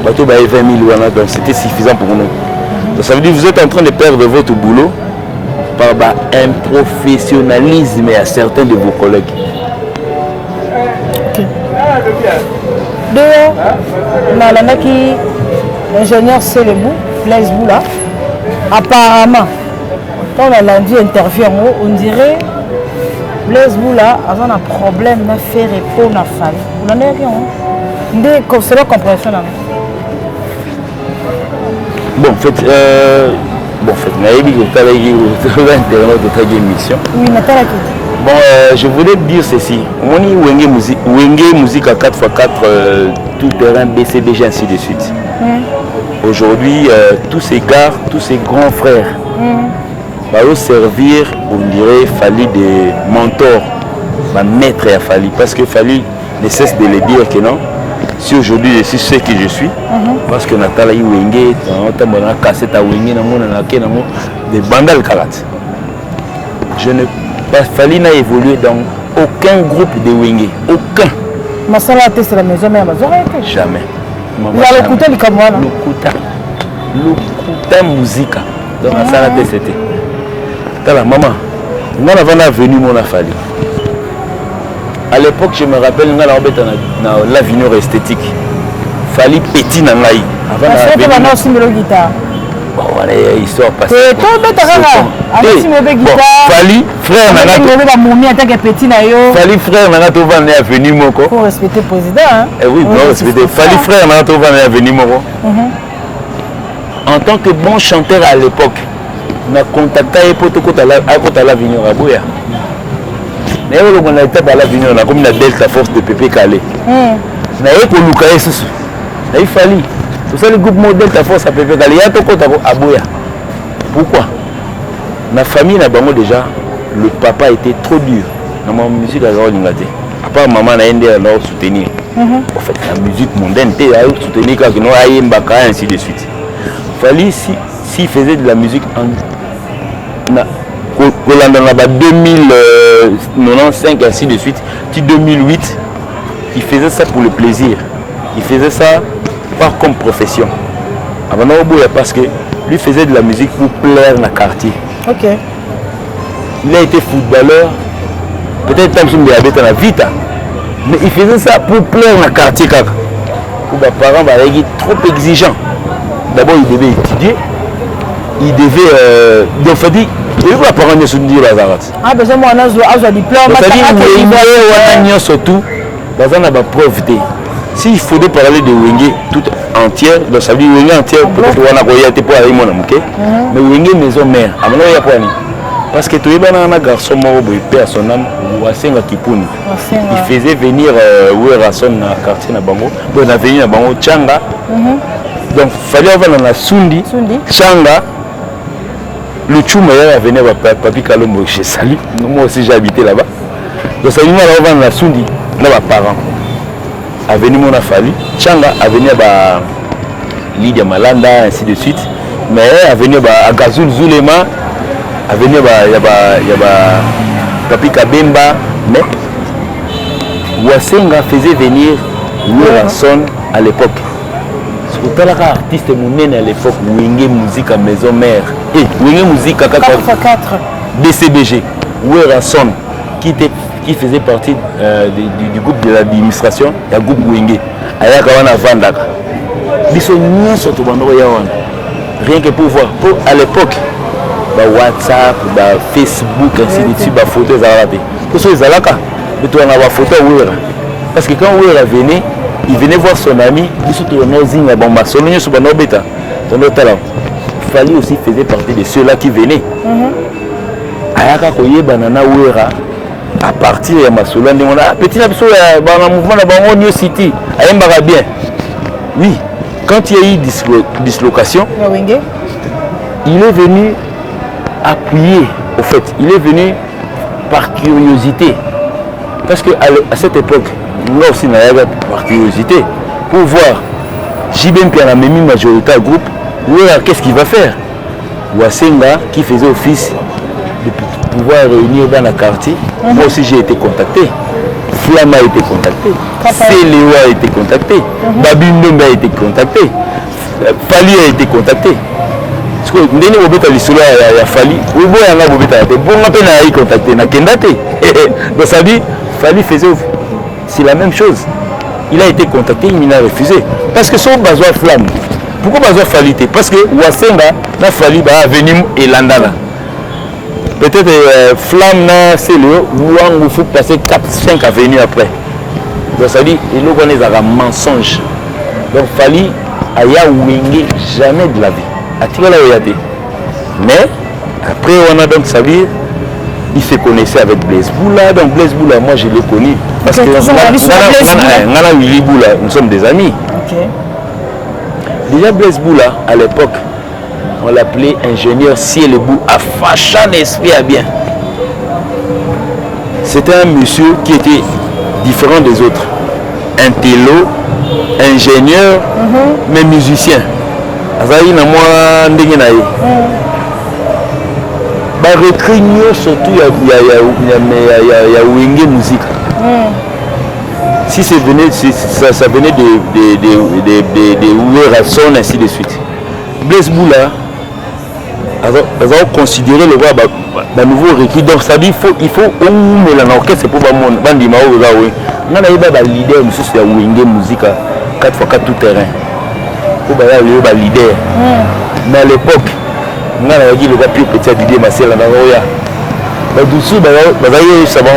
Il y a 20 000, donc c'était suffisant pour nous. Donc ça veut dire que vous êtes en train de perdre votre boulot par un professionnalisme à certains de vos collègues. L'ingénieur Célébou, Blaise Boula, apparemment, quand on a lundi interview, on dirait Blaise Boula a un problème à faire pour la famille. Vous n'en avez rien. C'est la compréhension. Bon, en fait, bon, je voulais dire ceci. On est Wenge musique à 4x4, tout terrain, BCBG, ainsi de suite. Aujourd'hui, tous ces gars, tous ces grands frères, vont servir, on dirait, Fali des mentors, maître à Fali. Parce que Fali ne cesse de le dire que non. Si aujourd'hui je suis ce que je suis, parce que Natala Wenge, cassette à Wenge, des bandales karat. Je ne pas Fali n'a évolué dans aucun groupe de Wenge, aucun. Masala c'est la maison même. Jamais. Il a le couteau comme moi. Le couteau musique. Donc Masala c'était. Tala maman, moi avant venu mon Fali. À l'époque, je me rappelle, dans l'avenir esthétique, Fali petit dans l'aïe. Avant d'avoir aussi le guitare. Bon, voilà, histoire passée. Fali frère Fali frère Nanato Van est venu Moko. Il faut respecter le président. Oui, il faut respecter. Fali frère Nanato Van est venu Moko. En tant que bon chanteur à l'époque, on a contacté à l'avenir à Bouya. Mais on a été à l'avenir, on a comme la Delta Force de Pépé Calais. On a eu pour Lucas Soussou. Il fallait. Tout ça, le groupe modèle Delta Force à Pépé Calais. Il y a tout à Bouya. Pourquoi? Ma famille n'a pas déjà, le papa était trop dur. Dans ma musique, à part maman a aidé à soutenir. En fait, la musique mondaine, tu as soutenir quand on a ainsi de suite. Fali s'il faisait de la musique en 2095 ainsi de suite, 2008, il faisait ça pour le plaisir. Il faisait ça pas comme profession. Parce que lui faisait de la musique pour plaire dans le quartier. Ok. Il a été footballeur, peut-être que tu as vite, mais il faisait ça pour plaire dans le quartier. Pour mes parents, il était trop exigeant. D'abord, il devait étudier, il devait. Donc, il faut dire, il faut apprendre à se dire les arabes. Ah, besoin moi, on a un diplôme. C'est-à-dire, il y a surtout, dans un preuve. S'il faudrait parler de Wenge tout entière, donc ça veut dire Wenge entière, peut-être qu'on a été pour aller mon amour, mais Wenge maison mère, à mon avis, il y a parce que tu es un garçon mort, il perd son âme, il faisait venir Ouerason dans le quartier de Bango, il a venu à Bango, Tchanga. Donc il fallait avoir dans la Sundi, Tchanga, le Tchouma est venu à Papi Kalombo chez Sali, moi aussi j'ai habité là-bas. Donc ça veut dire dans la Sundi, là mes parents. A venu mon Fali, Tchanga a venu à Lydia Malanda, ainsi de suite. Mais a venu à Gazoul Zulema, a venu à Papi Kabemba, mais Wassenga faisait venir Ouerason à l'époque. C'est pour ça artiste monnaie à l'époque, Wenge Musique à Maison Mère. Et Wenge Musique à 4 DCBG, Ouerason, qui faisait partie du groupe de l'administration, il y a le groupe Wenge. Rien que pour voir. À l'époque, WhatsApp, Facebook, ainsi de suite, photos, parce que quand Ouera venait, il venait voir son ami, il fallait aussi faisait partie de ceux-là qui venaient. À partir de Massoula, on a petit mouvement de New City, à bien. Oui, quand il y a eu dislocation, il est venu appuyer, au fait, il est venu par curiosité. Parce qu'à cette époque, nous aussi, nous avons par curiosité, pour voir JBM qui a la même majorité au groupe, qu'est-ce qu'il va faire? Wassenga qui faisait office de pouvoir réunir dans le quartier. Moi aussi j'ai été contacté. Flama a été contacté. Céléo a été contacté. Babi Ndombe a été contacté. Fali a été contacté. Parce que nous avons été Fali. Nous avons été contacté. Donc ça dit, Fali faisait. C'est la même chose. Il a été contacté, il a refusé. Parce que son besoin flamme. Pourquoi besoin Fali? Parce que Wassenga n'a Fali va venir et Landana. Peut-être Flamme, c'est le où il faut passer 4-5 avenues après. Donc ça dit, il nous connaît un mensonge. Donc Fali a Wenge jamais de la vie. A tiré la réalité. Mais après on a donc ça dit, il se connaissait avec Blaise Boula. Donc Blaise Boula, moi je l'ai connu. Parce que nous sommes des amis. Okay. Déjà Blaise Boula, à l'époque, on l'appelait ingénieur ciel et bout à Fachan esprit à bien. C'était un monsieur qui était différent des autres. Intello, ingénieur, mais musicien. Surtout il y a Wenge musique. Si ça venait de Ouerason, ainsi de suite. Blaise Boula a considéré le roi nouveau requis. Donc ça dit il faut l'orchestre pour bandi mao on a leader monsieur c'est Wenge musique 4x4 tout terrain. Pour le leader. Mais à l'époque on a dit le gars plus petit Didier Marcel na roya. Dessous ça va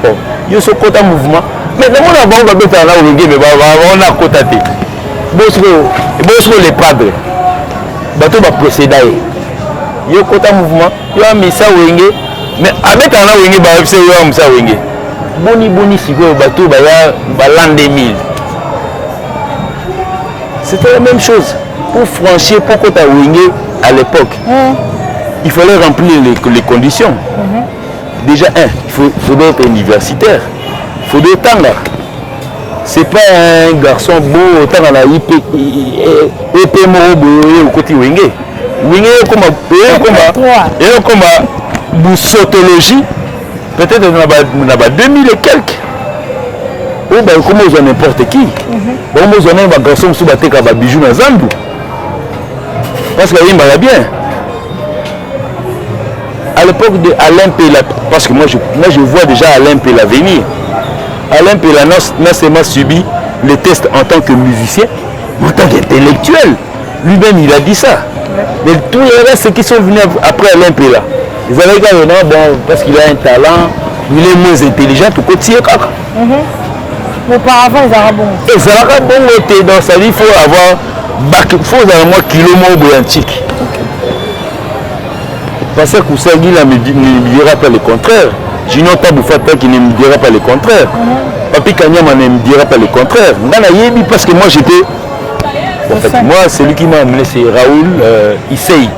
bon, il se côté mouvement. Mais on a bon bêta là Wenge mais on a côté. Bosco les padres. Bateau va procéder. Il y a un mouvement, il y a un missa Wenge, mais avec un Wenge, il y a un missa Wenge. Boni, si vous bateau, il y a l'an 2000. C'était la même chose. Pour franchir, pour côté Wenge à l'époque, il fallait remplir les conditions. Déjà, il faut être universitaire, il faut être tanga. c'est pas un garçon beau autant dans la IP au côté Wenge. Wenge comme boussotologie, peut-être on a 2000 et quelques. Ou bien comment on n'importe qui. Bon, on a un garçon qui a bijoux dans Zambou. Parce qu'il y a bien. À l'époque de Alain Pela, parce que moi je vois déjà Alain Pela venir. Alain Pela n'a seulement subi les tests en tant que musicien, mais en tant qu'intellectuel. Lui-même il a dit ça. Mais tous les restes qui sont venus après Alain Pela, ils avaient dit non, bon, parce qu'il a un talent, il est moins intelligent, tout côté caca. Mais auparavant, ils avaient bon. Et ça va bon, dans sa vie, il faut avoir moins kilomètres antique. Parce que Koussagui ne me dira pas le contraire. Junior Taboufata qui ne me dira pas le contraire. Papi Kanyama ne me dira pas le contraire. Parce que moi j'étais. En fait, moi, celui qui m'a amené, c'est Raoul Issei.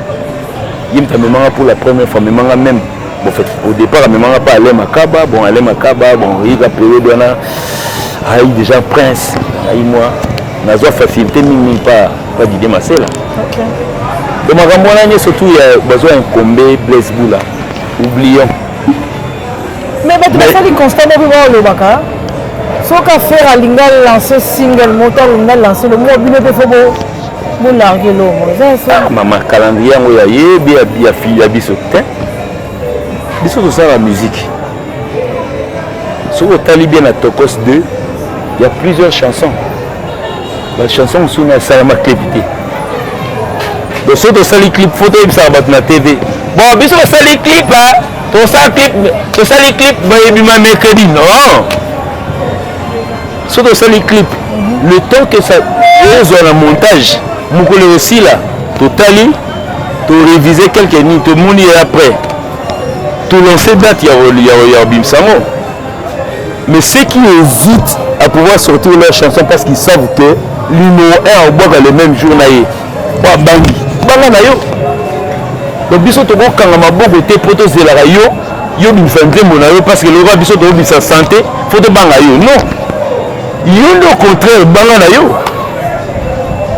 Il m'a pour la première fois, mais même. En fait, au départ, il m'a pas allé Makaba. Bon, allé Makaba, bon, il a payé Dona. Aïe, déjà Prince. Aïe, moi. N'a pas facilité, même pas d'idée, ma là. Donc, ma surtout, il y a besoin d'un combat, Blaise Boula. Oublions. Mais tu vas faire constamment pour voir le Baka. Ce qu'a fait à Linga lancer single, moteur, Linga lancer le mot, il ne faut pas larguer l'homme. Maman, calendrier, il y a fille, il y a bisotin. Bisotin, c'est la musique. Sur le Talibien à Tokos 2, il y a plusieurs chansons. La chanson sous la Salama Clépité. Donc, sur le sali clip photo, il s'arrête dans la TV. Bon, bisous, le sali clip là. Ton sali clip, il m'a mercredi. Non. Sur le sali clip, le temps que ça est dans le montage, vous aussi là, tu réviser quelques minutes, tout le monde est après. Tout lancer date, il y a Bim Samo. Mais ceux qui hésitent à pouvoir sortir leur chanson parce qu'ils savent que l'humour est en bois le même jour, Bangi. Donc, biso to ko kanga maboko te poto zela yo yo bi fendre monayo parce que le roi biso to bi sa santé faut te banga yo non yo au contraire banga na yo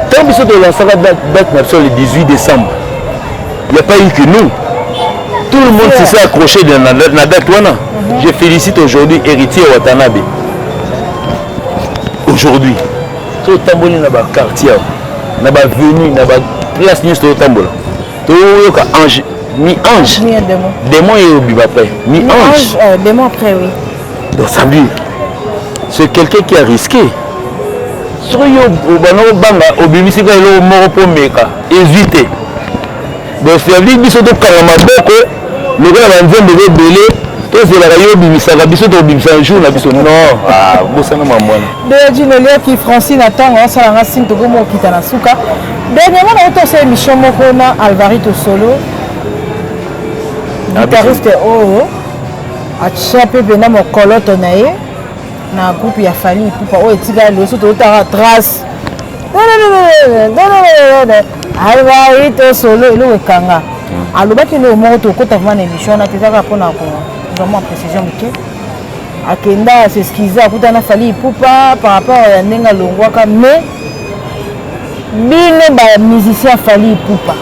tant biso to lancer date le 18 décembre il n'y a pas eu que nous tout le monde s'est accroché dans la date wana je félicite aujourd'hui héritier Watanabe aujourd'hui to tamboli na ba quartier na ba venu na ba place ni to tambola ange, mi-ange. Démon est au biba après. Mi-ange. Démon après, oui. Donc ça veut dire, c'est quelqu'un qui a risqué. Si vous avez au bimisi quand il est mort pour meka, hésitez. Donc ça veut dire que si vous avez le gars va dire que vous belé, tout c'est la radio bimisa, la biso to bimisa un jour la biso non. Ah, vous savez maman. De Djinolé qui Francine attend, on s'en rend signe to go mo kitana suka. Dernièrement, on a fait émission Mokona Alvarito Solo, guitariste Oro, a chapé bena mon colotte nae, na groupe ya Fali Poupa o etika le so to ta trace. Alvarito Solo le kanga. Alobaki le mo to ko ta vana émission na tezaka pona ko vraiment précision mike. Akenda se skiza kutana Fali Poupa par rapport à Nenga Longwaka mais bino ba musicien Fali Poupa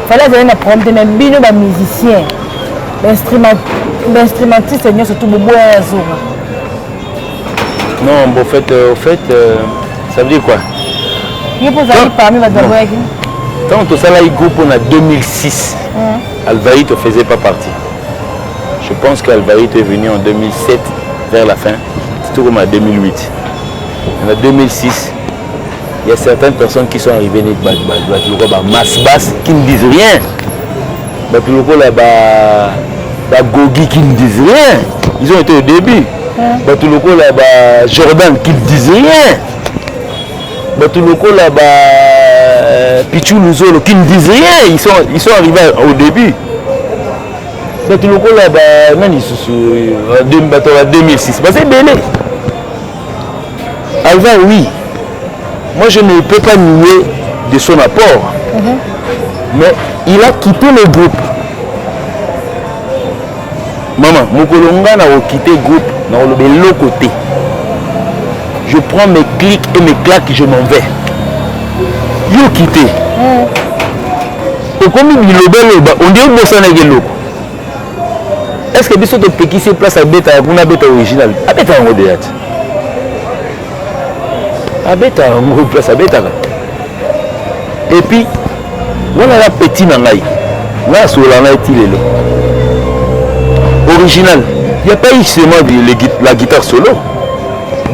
fallait avoir un problème mais bino ba musicien l'instrumentiste c'est surtout bobo azura non bon au fait ça veut dire quoi il faut aller parmi ma d'abord tant que ça là il groupe en 2006 Alvarito faisait pas partie je pense qu'Alvarito est venu en 2007 vers la fin c'est tout comme en 2008 en 2006 il y a certaines personnes qui sont arrivées masse basse qui ne disent rien. Gogi qui ne disent rien. Ils ont été au début. Jordan qui ne disent rien. Pichou Luzolo qui ne disent rien. Ils sont arrivés au début. En 2006. C'est belé. Alva, oui. Moi, je ne peux pas nier de son apport. Mais il a quitté le groupe. Maman, Mokolonga n'a quitté le groupe, n'a pas l'autre côté. je prends mes clics et mes claques, je m'en vais. Yo quitté. Comme il on dit que ça n'est pas. Est-ce que biso te peki se place à beta kuna beta original a beta en modèle a beta en place à beta et puis voilà la petite nangai là sur la naiti lelo original il y a pas eu seulement la guitare solo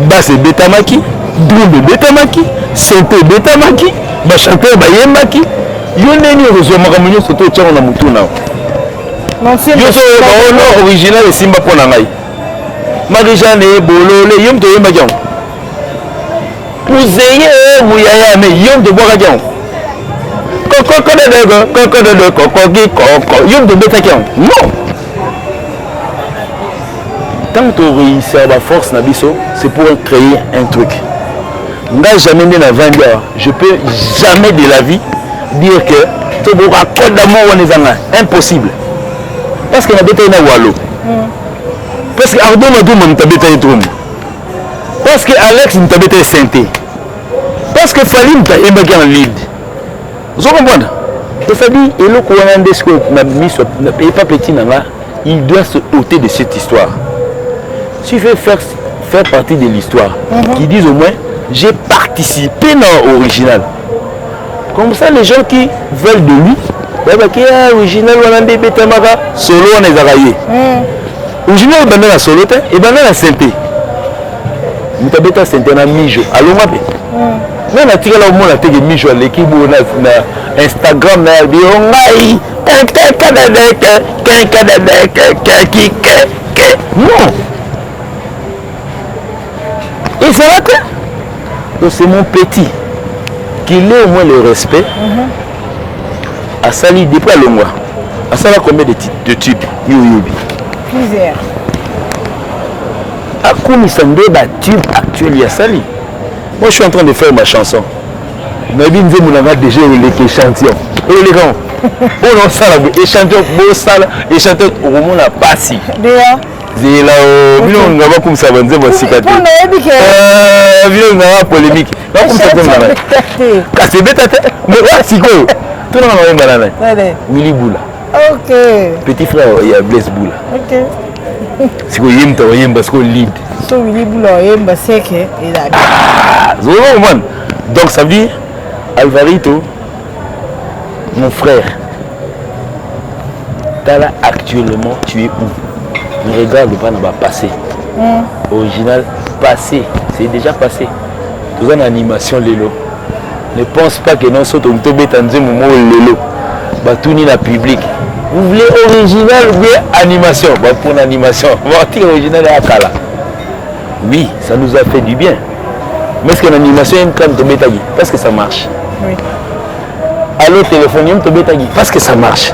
basse beta maki drum beta maki synthé beta maki ba chanteur ba yembaki yo neni rezo makamunyo soto tchana na mutu na yo original et simba pour nangai Marie-Jeanne bolole yom to yemba jam Pouzeye mouyaya mais yom de boire jam koko de koko yom de beta jam non tant que réussir la force na biso c'est pour créer un truc n'a jamais né na 20 ans je peux jamais de la vie dire que tu boira code d'amour on est impossible. Parce que nabeta ina walo. Parce que Ardo Madou m'tabeta etrum. Parce que Alex m'tabeta synthé. Parce que Falim t'a embagé en lead. Vous comprenez? Et ça dit, et le Kouanan Desco n'a mis sur pas petit nanga, il doit se ôter de cette histoire. Si tu veux faire partie de l'histoire, qui disent au moins, j'ai participé dans l'original. Comme ça, les gens qui veulent de lui, qui est original, on a des bêtes solo, on est araillé. Original, on a la solo, et on a la synthé. On a bêta synthé, on a mijo. Allô, ma bête. Mais on a tiré là au monde, on a mijo à l'équipe, on a Instagram, on a dit, on a non. Et ça va quoi? Donc c'est mon petit. Qu'il ait au moins le respect. À Sali, depuis le mois. À Sali, combien de tubes? Plusieurs. À Koumi Sandé, tube actuel à Sali. Moi, je suis en train de faire ma chanson. Mais bien, nous avons déjà les échantillons. Et les gars, on a ça, échantillon, beau sale, échantillon, au moment où on a passé. C'est là où on va comme ça, on va se cicatrice. On va polémique. C'est bête, mais c'est quoi? Tout le monde a un Willy Boula. Ok. Petit frère, il y a Blaise Boula. Ok. C'est quoi? Il y a parce qu'on lead. So Willy Boula, il y a c'est que il a. Ah, donc ça veut dire Alvarito, mon frère. Tala actuellement, tu es où? Ne regarde pas dans le passé. Original passé, c'est déjà passé. Tout en animation Lelo. Ne pense pas que non sommes tombés dans un moment Lelo. Batouni la public. Vous voulez original ou bien animation? Pour l'animation, original et Akala. Oui, ça nous a fait du bien. Mais est-ce que l'animation est comme tomber tagi? Parce que ça marche. Oui. Allô téléphone, tomber tagi? Parce que ça marche.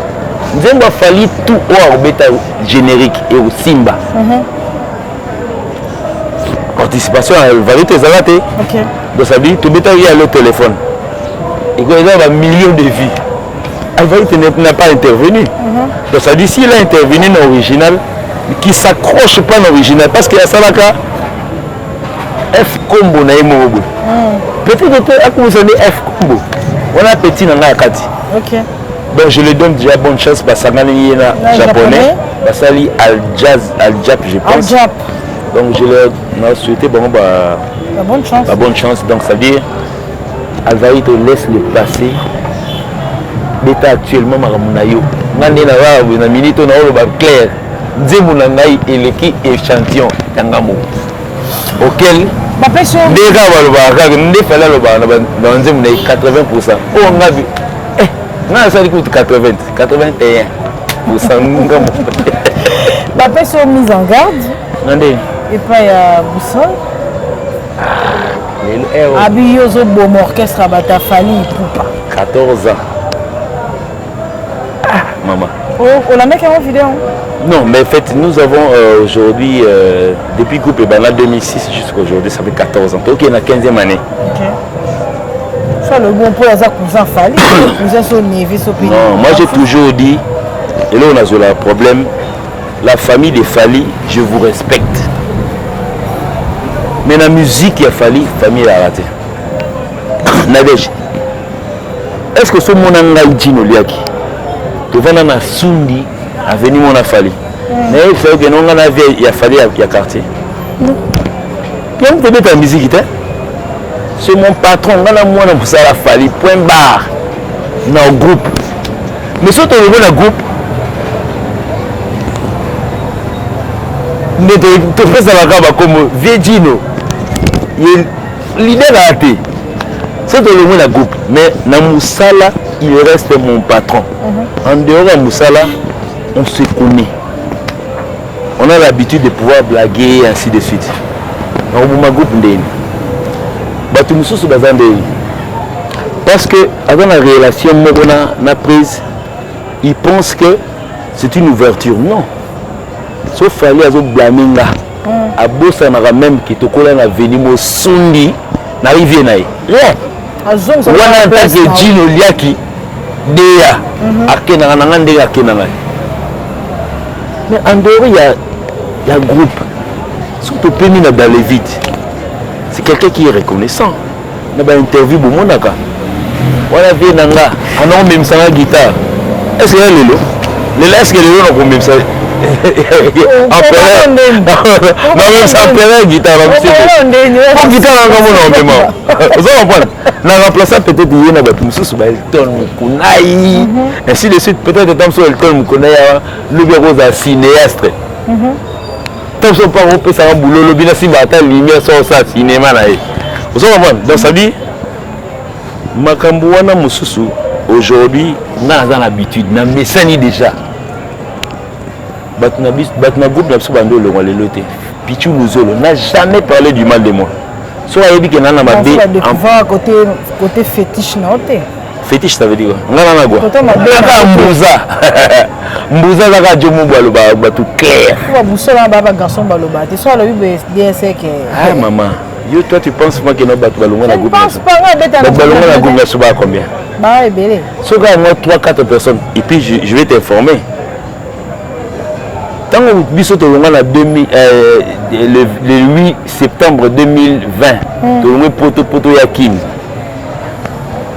Nous avons fallu tout au bêta générique et au Simba. Participation à Varité Zalate. Donc ça veut dire que tout est à le téléphone. Et quand il y a un million de vies, Varité n'a pas intervenu. Donc ça veut dire s'il a intervenu dans l'original, qui ne s'accroche pas dans l'original, parce qu'il y a ça là, F combo na emobo. Peut-être que à cause de F combo, on a petit dans la kati. Ok. Donc je lui donne déjà bonne chance parce que c'est japonais, Basali Al Jap je pense. Al Jap. Donc je leur souhaité bon la bonne chance. La bonne chance. Donc ça veut dire Alvarito laisse le passé. L'état actuellement maramunayo. Ngane na wa na minute na o ba clair. Nzemu na ngai eleki échantillon tangamo. Auquel déjà voilà ne fallait le bar dans 80%. Oh on a vu. Non ça dit 80 81%. Papa sont mis en garde. Et pas à Boussole. Abiyozo bon orchestre à Batafali Poupa. 14 ans. Maman. Oh, on a mis en vidéo. Non, mais en fait, nous avons aujourd'hui, depuis Groupe Ebana 2006 jusqu'à aujourd'hui, ça fait 14 ans. Donc, il y a la 15e année. Ok. Ça, le bon pour les cousin Fali, cousin son névé, son pays. Non, moi j'ai toujours dit, et là on a le problème, la famille des Fali, je vous respecte. Mais la musique il a fallu famille a raté. Nadège. Est-ce que ce monde a dit liaki? Tu vas dans Sundi à venir mon afali. Mais il faut que nous on a vu il a fallu il y a quartier. Non. Quand tu mets ta musique c'est mon patron on a moi pour ça la fallu point barre dans le groupe. Mais si tu es dans le groupe mais tu fais ça comme Vegino. L'idée a été. C'est de le la groupe, mais dans Moussala, il reste mon patron. En dehors de Moussala, on se connaît. On a l'habitude de pouvoir blaguer et ainsi de suite. Dans mon groupe, parce que avant la relation, on a prise, ils pensent que c'est une ouverture. Non. Sauf qu'il fallait blâmer là. À Bossa, on a même qui te colle à venir au Sundi, n'arrive pas. Wana ntake Gino liaki deya akena nanga ndenge akena ngai. Mais en dehors il y a groupe. Surtout pénis dans les vides. C'est quelqu'un qui est reconnaissant. On a une interview pour mon naka. Voilà vie nanga. On a même ça la guitare. Est-ce que lelo? Lelo est-ce que lelo on a même ça? Non même ça père guitare. Pour guitare encore mon nom. Vous comprenez? On a remplacé peut-être hier na batum sous Elton Mukunai. Ainsi de suite peut-être dans sur Elton Mukunai le bureau d'un cinéaste. Tant son parent peut ça un boulot le bien si bata lumière sur ça cinéma là. Vous comprenez? Donc ça dit makambo wana mususu aujourd'hui na dans l'habitude na mesani déjà. Batna groupe na bando le loté. Pichu Luzolo n'a jamais parlé du mal de moi. Soit il dit que nana ma dé en côté fétiche noté. Fétiche ça veut dire quoi? Nana quoi? Mbuza. Mbuza la radio mobile ba tout clair. Quoi busola baba garçon baloba. Tu sois le DSC que ah maman, yo toi tu penses moi que no batu balonga na groupe. Je pense pas beta na balonga na groupe ça va combien? Bah belé. So ga moi 3-4 personnes et puis je vais t'informer. Tant que biso to longa na le 8 septembre 2020 to longa poto yakin.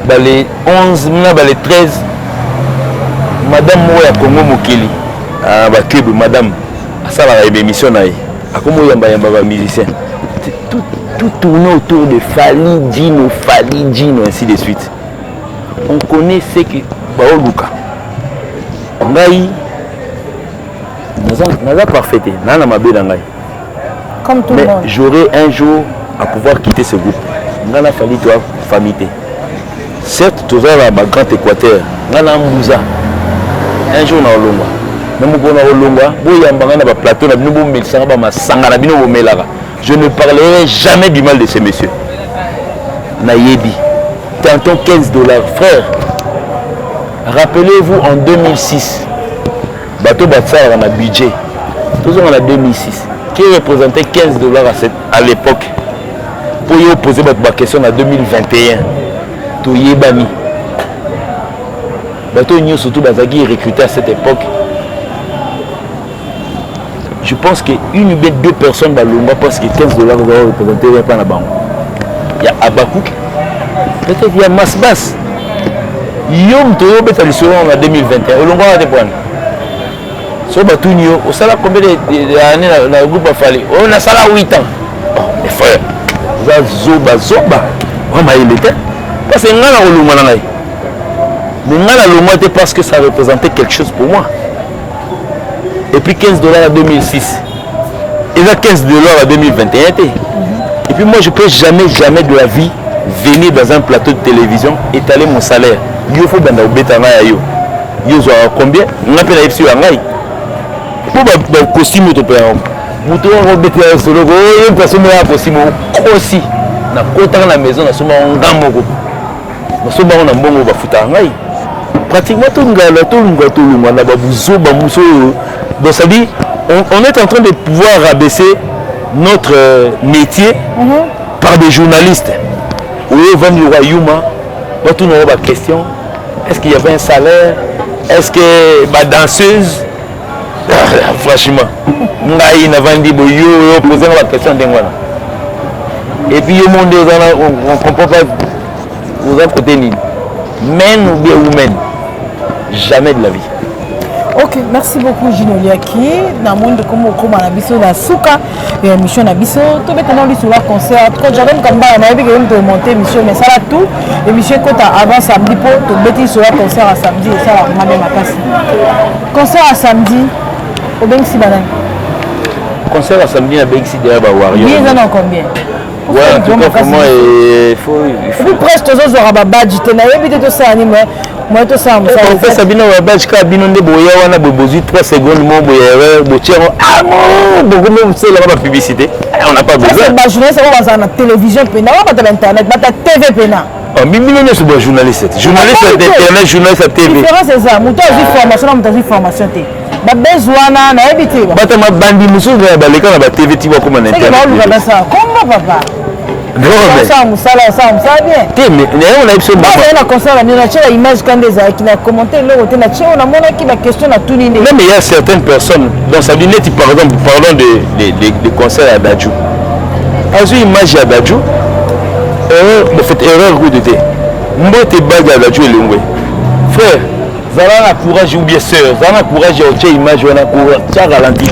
Bah les 11 bah les 13 madame Moya Congo Mokeli ah ba club madame ça va émission na akomo yamba ba musicien tout tourne autour de Fali Dino ainsi de suite. On connaît ce que Baoluka ngai naza parfaité nana mabe na ngai comme tout le monde. Mais j'aurai un jour à pouvoir quitter ce groupe. Ngana Fali toi famille. Certes, tu as ma grande Équateur. Ngana Mbuza. Un jour na Olonga. Même si on a Olonga, on a un plateau, je ne parlerai jamais du mal de ces messieurs. Nayebi. Tantôt $15. Frère, rappelez-vous en 2006, Bateau Batsar a un budget. Toujours en 2006. Qui représentait $15 à l'époque. Pour y poser votre question en 2021. Tout y est banni. Bateau New surtout Bazagi est recruté à cette époque. Je pense qu'une ou deux personnes dans le mois parce que $15 vont représenter un peu la banque. Il y a Abakouk, peut-être il y a Masbas. Yom Toyo Beta le soir en 2021. On va dépendre. So Batou Nyo, au salaire combien d'années dans le groupe a fallu? On a salaire 8 ans. Les frères, Zoba. On m'a élité. Parce que mais parce que ça représentait quelque chose pour moi. Et puis $15 en 2006. Et là $15 en 2021. Et puis moi je ne peux jamais de la vie venir dans un plateau de télévision étaler mon salaire. Il faut que je yo combien? On appelle la FCU Angaï. Pour le costume de père. Vous avez solo, une personne qui a un costume aussi. Na kota na maison na soma ngamoko. Na soma na mbongo ba futa ngai. Pratiquement tout ngala na babuzo ba muso. Donc ça dit on est en train de pouvoir rabaisser notre métier par des journalistes. Oui, Van Yuma, tout nous a question. Est-ce qu'il y avait un salaire? Est-ce que ma danseuse franchement, ngai na vandi boyo poser la question d'engwana. Et puis le monde, on ne comprend pas aux autres côtés ni men ou bien women. Jamais de la vie. Ok, merci beaucoup Gino Liaki. Dans le monde comme on a biso la souka et mission na biso to maintenant lui sur la concert. Quand j'avais comme ba na biso de monter mission mais ça là tout émission quand avant samedi pour to beti sur la concert à samedi et ça la même makasi. Concert à samedi au Bengsi Banane. Concert à samedi à Bengsi derrière ba Warrior. Bien en combien? Ouais, en tout cas, pour moi, il faut... Puis presque tous les jours, badge, tu n'as pas dit tout ça, moi tout ça. En fait, Sabine, on va badge, quand Sabine, on a besoin de 3 secondes, mon boyeur, ah non, beaucoup même, c'est la publicité. On n'a pas besoin. C'est journaliste, on va la télévision, on va sur Internet, on va TV. Oh, mais il est un journaliste. Journaliste à Internet, journaliste à TV. La différence, c'est ça. Moi, j'ai formation, moi, j'ai formation. Ba besoin na habité ba ma bandi musu ba baleka na ba TV ti ba comme na internet. C'est comment papa? Non mais ça bien. Mais on a eu ce moment. On a concert la image quand des qui n'a commenté le côté na on a mona qui la question na tout ni. Mais il y a certaines personnes dans sa lunette par exemple parlons de concerts à Dadju. As une image à Dadju. De fait erreur que de té. Mbote baga à Dadju elongwe. Frère Zala courage ou bien sœur, Zala courage au tché image ou na courage, tu as ralenti.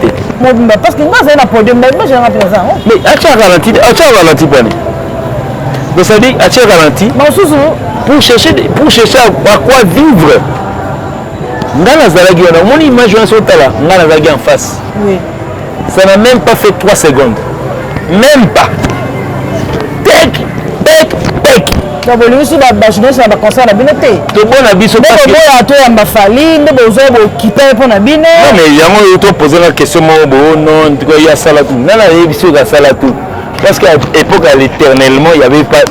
Parce que moi j'ai un podium, mais moi j'ai un présent. Mais tu as ralenti pas. Donc ça dit, tu as ralenti pour chercher à quoi vivre. Ngana Zalagi, on a mon image sur là, Ngana Zalagi en face. Oui. Ça n'a même pas fait 3 secondes. Même pas. Tek. Donc, le monsieur va jeunesse va concert la binoté. Tout bon habit sur parce que bon à toi fali, ne besoin de quitter pour na bino. Non mais il y a moi auto poser la question non, il y a ça là tout. Non là il y a ça là tout. Parce qu'à l'époque à l'éternellement, il n'y avait pas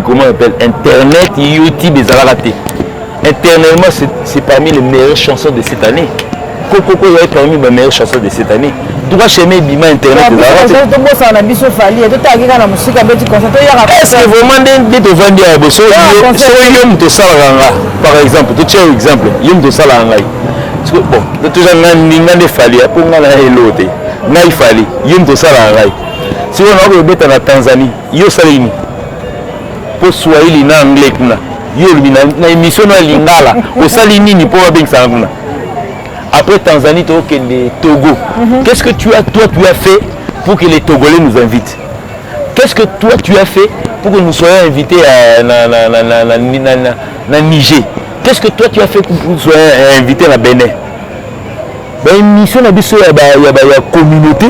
comment on appelle internet, YouTube et Zalaraté. Éternellement c'est parmi les meilleures chansons de cette année. Coco est parmi les meilleures chansons de cette année. Tu vas chez Bima internet de Zalaraté. Est-ce que vraiment de te vendre à Bosso Yom to Salaranga par exemple, tu tiens exemple, Yom to Salaranga. Bon, tu as un fali pour nga na elote. Ngai fali, Yom to Salaranga. Si on a rebêté en Tanzanie, yo salini. Pour Swahili na anglais kuna. Yo na émission na lingala, au salini ni pour bien ça kuna. Après Tanzanie, tu as le Togo. Qu'est-ce que tu as fait pour que les Togolais nous invitent? Qu'est-ce que toi tu as fait pour que nous soyons invités à Niger? Qu'est-ce que toi tu as fait pour que nous soyons invités à Bénin? Une mission il y a la communauté,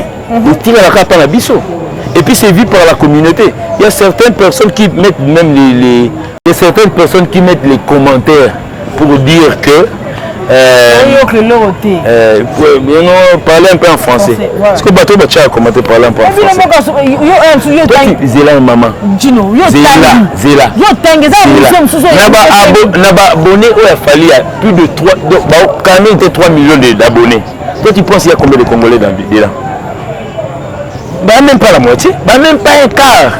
et puis c'est vu par la communauté. Il y a certaines personnes qui mettent même il y a certaines personnes qui mettent les commentaires pour dire que parler un peu en français. Est-ce que bateau tu as commenté parler un peu en français? Zéla maman. Zéla. Naba abonné il a fallu plus de 3 quand même 3 millions d'abonnés. Toi tu penses qu'il y a combien de Congolais dans là? Même pas la moitié, même pas un quart.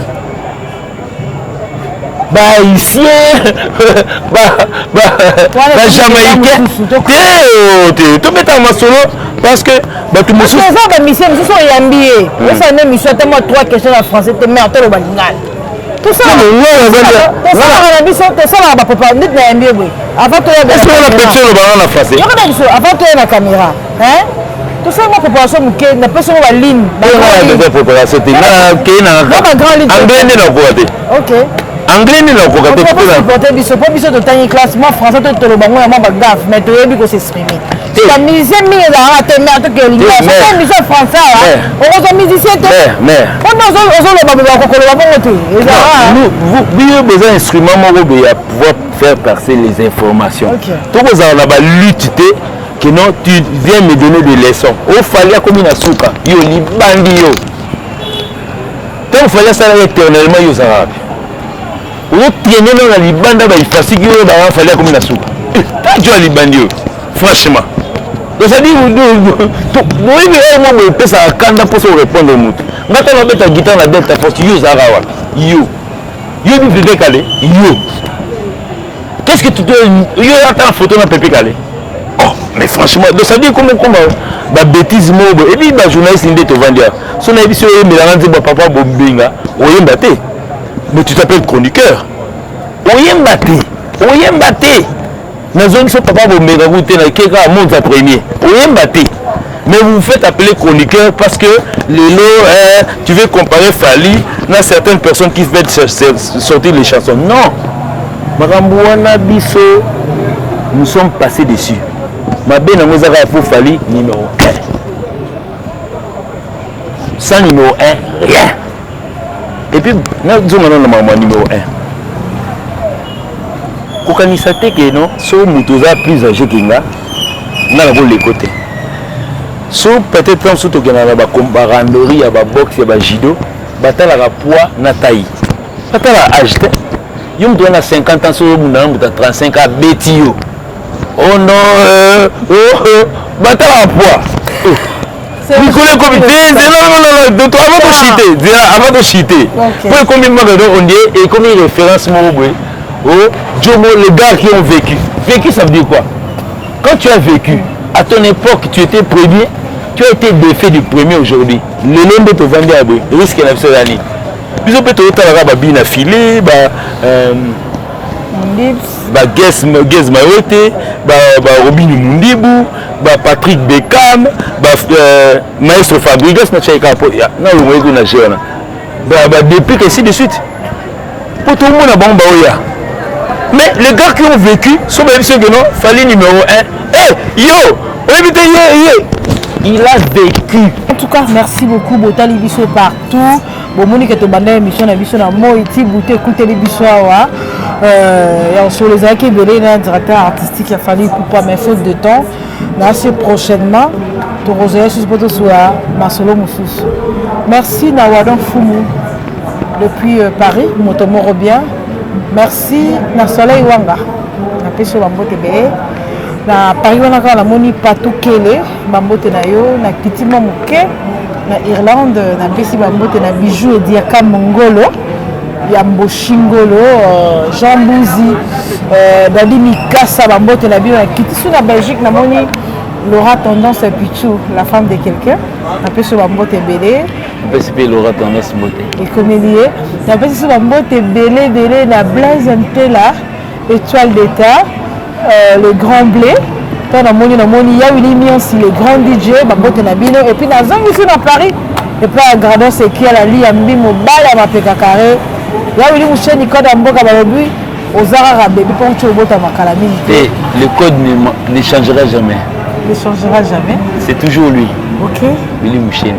Ici, Jamaïcain, tu mets ta main solo parce que tu me souviens. Les mission sont yambiés. Ça même mission tellement 3 questions en français, tu mets en tête au balingal. Tout ça, c'est ça là, papa, n'est pas yambié. Avant toi, il y a la personne au ballon en français. Avant toi, il y a la caméra. Tout ça, ma préparation, la personne va ligne. La préparation, tu ok. Anglais ni na koka te porter biso pour biso de tani classement français to le bango ya mamba gaf mais to yebi ko s'exprimer la musicien mi la te mais to que l'ingla c'est musicien français on est musicien te mais on le baba ko ko le baba to nous vous besoin instrument moko be ya pouvoir faire passer les informations to ko za na ba lutte que non tu viens me donner des leçons au fallait comme une souka yo li bandi yo to fallait ça éternellement yo ça on traîner dans la libanda il fatigue il fallait comme une soupe tu as libandi franchement donc ça dit vous peut ça kanda pour se répondre au mot maintenant on met ta guitare la delta force yo zarawa yo bi peut calé yo qu'est-ce que tu dois yo attends photo na pépé calé oh mais franchement, donc ça veut dire comment bah bêtise mobo et puis bah journaliste inde te vendre. Son avis sur mais la rendre papa bobinga, oyemba te. Mais tu t'appelles chroniqueur. Oyemba te. Oyemba te. Na zone so papa bobinga vous te na keka monte premier. Oyemba te. Mais vous vous faites appeler chroniqueur parce que tu veux comparer Fali à certaines personnes qui veulent sortir les chansons. Non. Marambouana Bisso, nous sommes passés dessus. Ma belle Namozara pour Fali, numéro 1. Sans numéro 1, rien. Et puis, nous avons numéro 1. Pour qu'on y sache que non, si nous avons plus âgé que nous, nous avons les côtés. So peut-être comme surtout qu'il y a des combaranderies, des boxe, des judo, bataille à poids, na taille. Bataille à âge. Yom doit na 50 ans, so mon âme a 35 ans, bétio. Oh non, bataille à poids. Nicolas comité, non, avant de chiter. Pour combien de temps on dit et combien de références oh, Jomo, les gars qui ont vécu. Vécu, ça veut dire quoi? Quand tu as vécu, à ton époque, tu étais premier. Tu as été défait du premier aujourd'hui. Le nom de te vendre à bout. Risque de cette année. Puis on peut te retrouver bien affilé, Guess Mayotte, Robin Mundibu, Patrick Beckham, Maestro Fabregas, depuis que ainsi de suite. Pour tout le monde, mais les gars qui ont vécu sont même ceux que non, fallait numéro 1. Hey, yo, il a vécu. En tout cas, merci beaucoup. Botali biso partout. Bon, Monique est au bandé émission na biso na Moïti Bouté écouter les biso wa. Sur les acquis belé na directeur artistique il a fallu pour pas mais faute de temps. Là c'est prochainement. To roser sur poto soa Masolo Moussus. Merci na Wadon Fumu depuis Paris, Motomoro bien. Merci na Soleil Wanga. Na peso bambote be. Na Paris wana ka na moni Patou Kele bambote na yo na Kitima Moke na Irlande na pesi bambote na Bijou et Diaka Mongolo ya Mboshingolo Jean Bouzi Dadi Mikasa bambote na bio na Kitisu na Belgique na moni Laura Tendance Pichou la femme de quelqu'un na pesi bambote belé pesi Laura Tendance moté et comme lié na pesi bambote belé na Blaise Ntela Étoile d'État le grand blé, il y a une émission le grand DJ, et puis dans un ici dans Paris, et puis à Gradon c'est qui a la lie à Mbimo, Bala Mapeka Carré, il y a une chaîne qui code Mboka Balobi, aux Arabes, et puis on tue au Makalamine. Et le code ne changera jamais. Ne changera jamais. C'est toujours lui. Ok. Willy Mouchen.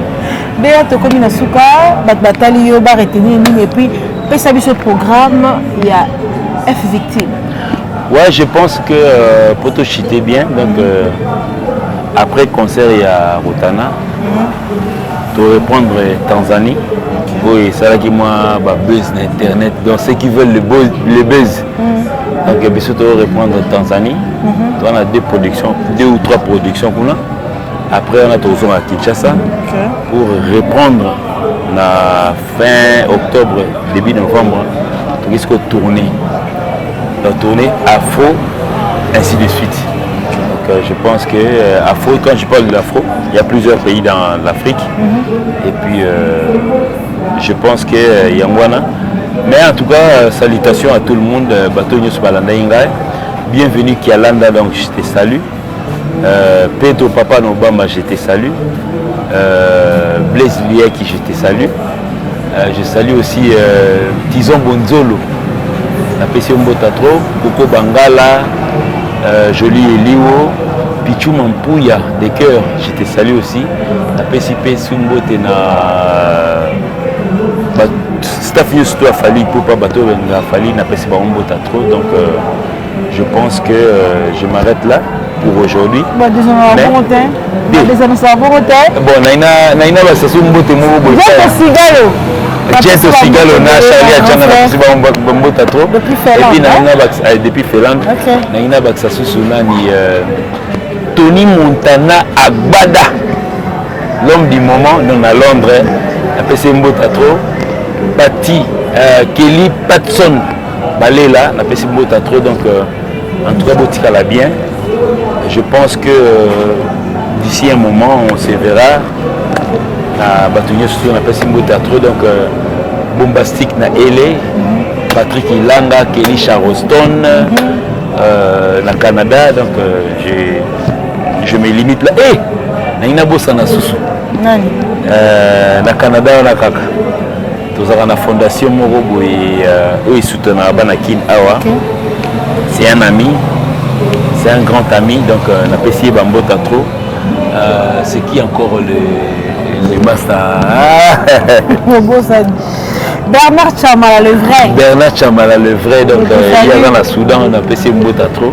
Béa Tokomi Nasuka, Batali Yoba retenir et puis, ça ce programme, il y a F victime. Ouais, je pense que Poto chitait bien. Donc, après le concert, il y a Rotana. Pour répondre Tanzanie. Oui, c'est là qui m'a buzz d'internet. Donc, ceux qui veulent le buzz. Donc, il faut répondre Tanzanie. Donc, on a deux ou trois productions. Après, on a toujours à Kinshasa. Pour répondre la fin octobre, début novembre, on risque de tourner. Tourner afro, ainsi de suite. Donc je pense que afro, quand je parle de l'afro, il y a plusieurs pays dans l'Afrique. Et puis je pense que Yangwana. Mais en tout cas, salutations à tout le monde. Bienvenue Kialanda, donc je te salue. Pedro Papa Nobama, je te salue. Blaise Lieki, je te salue. Je salue aussi Tizon Bonzolo. La PC Mbotatro, Coco Bangala, Jolie Eliwo, Pichou Mampouya, des cœurs, je te salue aussi. La PCP Sumbote na staff Yusto a fallu pour pas bateau a fallu na PC Mbotatro. Donc je pense que je m'arrête là pour aujourd'hui. Bon, naina basa Sumbote Mbobo. Jento Sigalo na Chalia Jana na Bambota trop. Et puis depuis Finlande, naina baksa susuna ni Tony Montana Agbada, l'homme du moment dans à Londres, après c'est Mbota trop. Patti Kelly Patson Balela, après c'est Mbota trop. Donc en tout cas Botika la bien. je pense que d'ici un moment, on se verra. À Bâtonnier, on appelle Simbo Teatro, donc Bombastique na LA, Patrick Ilanga, Kelly Charleston, na Canada, donc je me limite là. Et Naina Bossana Soussou. Na Canada, on a kaka. Tous la fondation Morobo et eux ils soutiennent Banakin Awa. C'est un ami, c'est un grand ami, donc on a apprécié Bambo Tatro. C'est qui encore le master? Bernard Chamala, le vrai. Bernard Chamala, le vrai, donc il y a dans le Soudan, on a apprécié Bambo Tatro.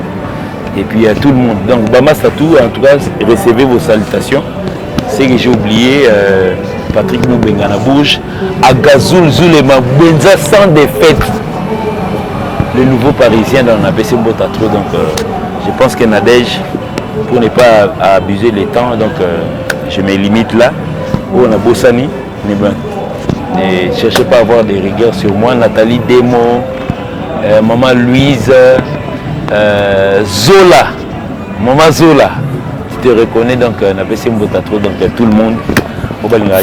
Et puis tout le monde. Donc Bama Satou, en tout cas, recevez vos salutations. C'est que j'ai oublié Patrick Moubengana Bouge, Agazoul Zulema Benza sans défaite. Le nouveau parisien dans l'APC Mbotatro. Donc je pense que Nadège, pour ne pas abuser les temps, donc je me limite là. Où on a Bossani, ne cherchez pas à avoir des rigueurs sur moi. Nathalie Demo, Maman Louise, Zola, Maman Zola. Je te reconnais, donc on a passé Mbotatro, donc tout le monde.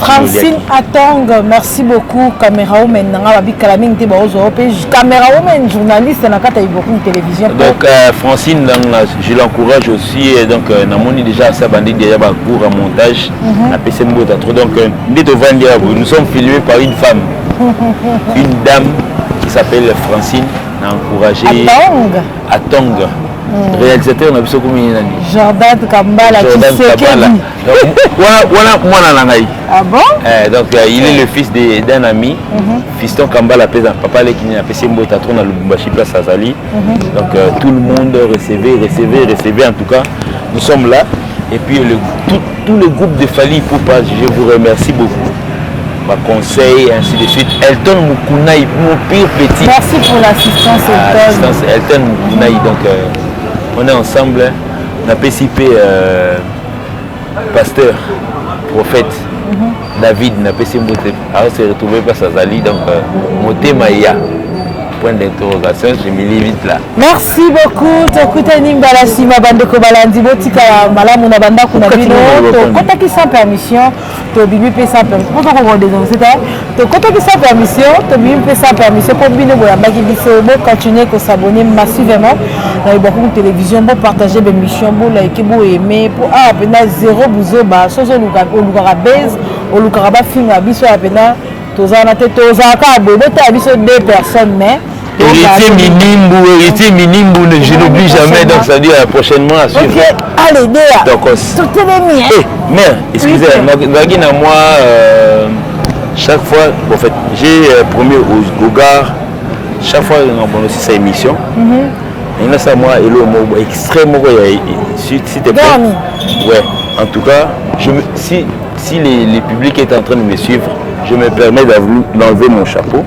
Francine Atong, merci beaucoup. Camérawoman, camérawoman, journaliste, dans la télévision. Donc Francine, je l'encourage aussi. Donc Namoni déjà ça bandit déjà cours à montage. A PC Mbotatro. Donc nous sommes filmés par une femme, une dame qui s'appelle Francine. On a encouragé Atong. Réalisateur, on a vu ça comme Jordan Kambala. Ah bon? Donc il est le fils d'un ami, fiston Kambala, papa qui a fait Mbotatro dans le Lubumbashi Place Azali. Donc tout le monde recevez en tout cas. Nous sommes là. Et puis tout le groupe de Fali Poupa, je vous remercie beaucoup. Ma conseil, ainsi de suite. Elton Moukunaï, mon pire petit. Merci pour l'assistance, Elton. Elton Moukunaï, donc on est ensemble. On a participé pasteur, prophète, David, on a participé. Alors, on s'est retrouvé par Sazali, donc Moté Maïa. Point d'interrogation, je me limite là. Merci beaucoup. Tokute Nimbala Sima Bandeko Balandi Botika Malamu Nabanda Kunabino. Tokotaki sans permission, Tobibi sans permission. Pourquoi on va dénoncer ça? Tokotaki sans permission, Tobibi sans permission. Pour Bino Boyambaki Biso, continuer à s'abonner massivement. Dans les beaucoup de télévision, pour partager des missions, pour liker, pour aimer, pour appeler zéro bouzo, bah, chose au Lukara base, au Lukara film, à Biso appeler. Deux personnes, mais héritier minimum, je n'oublie jamais, donc ça dit prochainement à suivre. Okay. Allez, donc, mais excusez-moi, moi, chaque fois, en fait, j'ai promis au gars, chaque fois qu'on a aussi sa émission, il y a ça, moi, et extrêmement, s'il te plaît. Ouais, en tout cas, si les publics est en train de me suivre, je me permets d'enlever mon chapeau,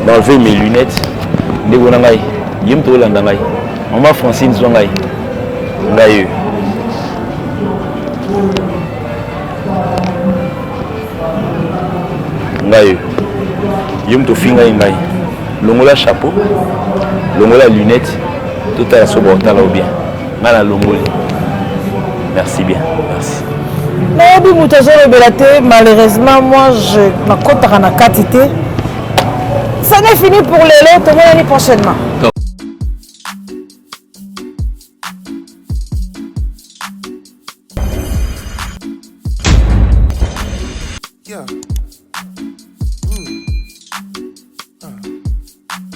d'enlever mes lunettes. Maman Francine Zongaï. Longola chapeau, longola lunettes, tout à la sobortala ou bien. Merci bien, merci. Malheureusement, moi, je m'accorde à la quantité. Ça n'est fini pour les lots, tout le monde prochainement.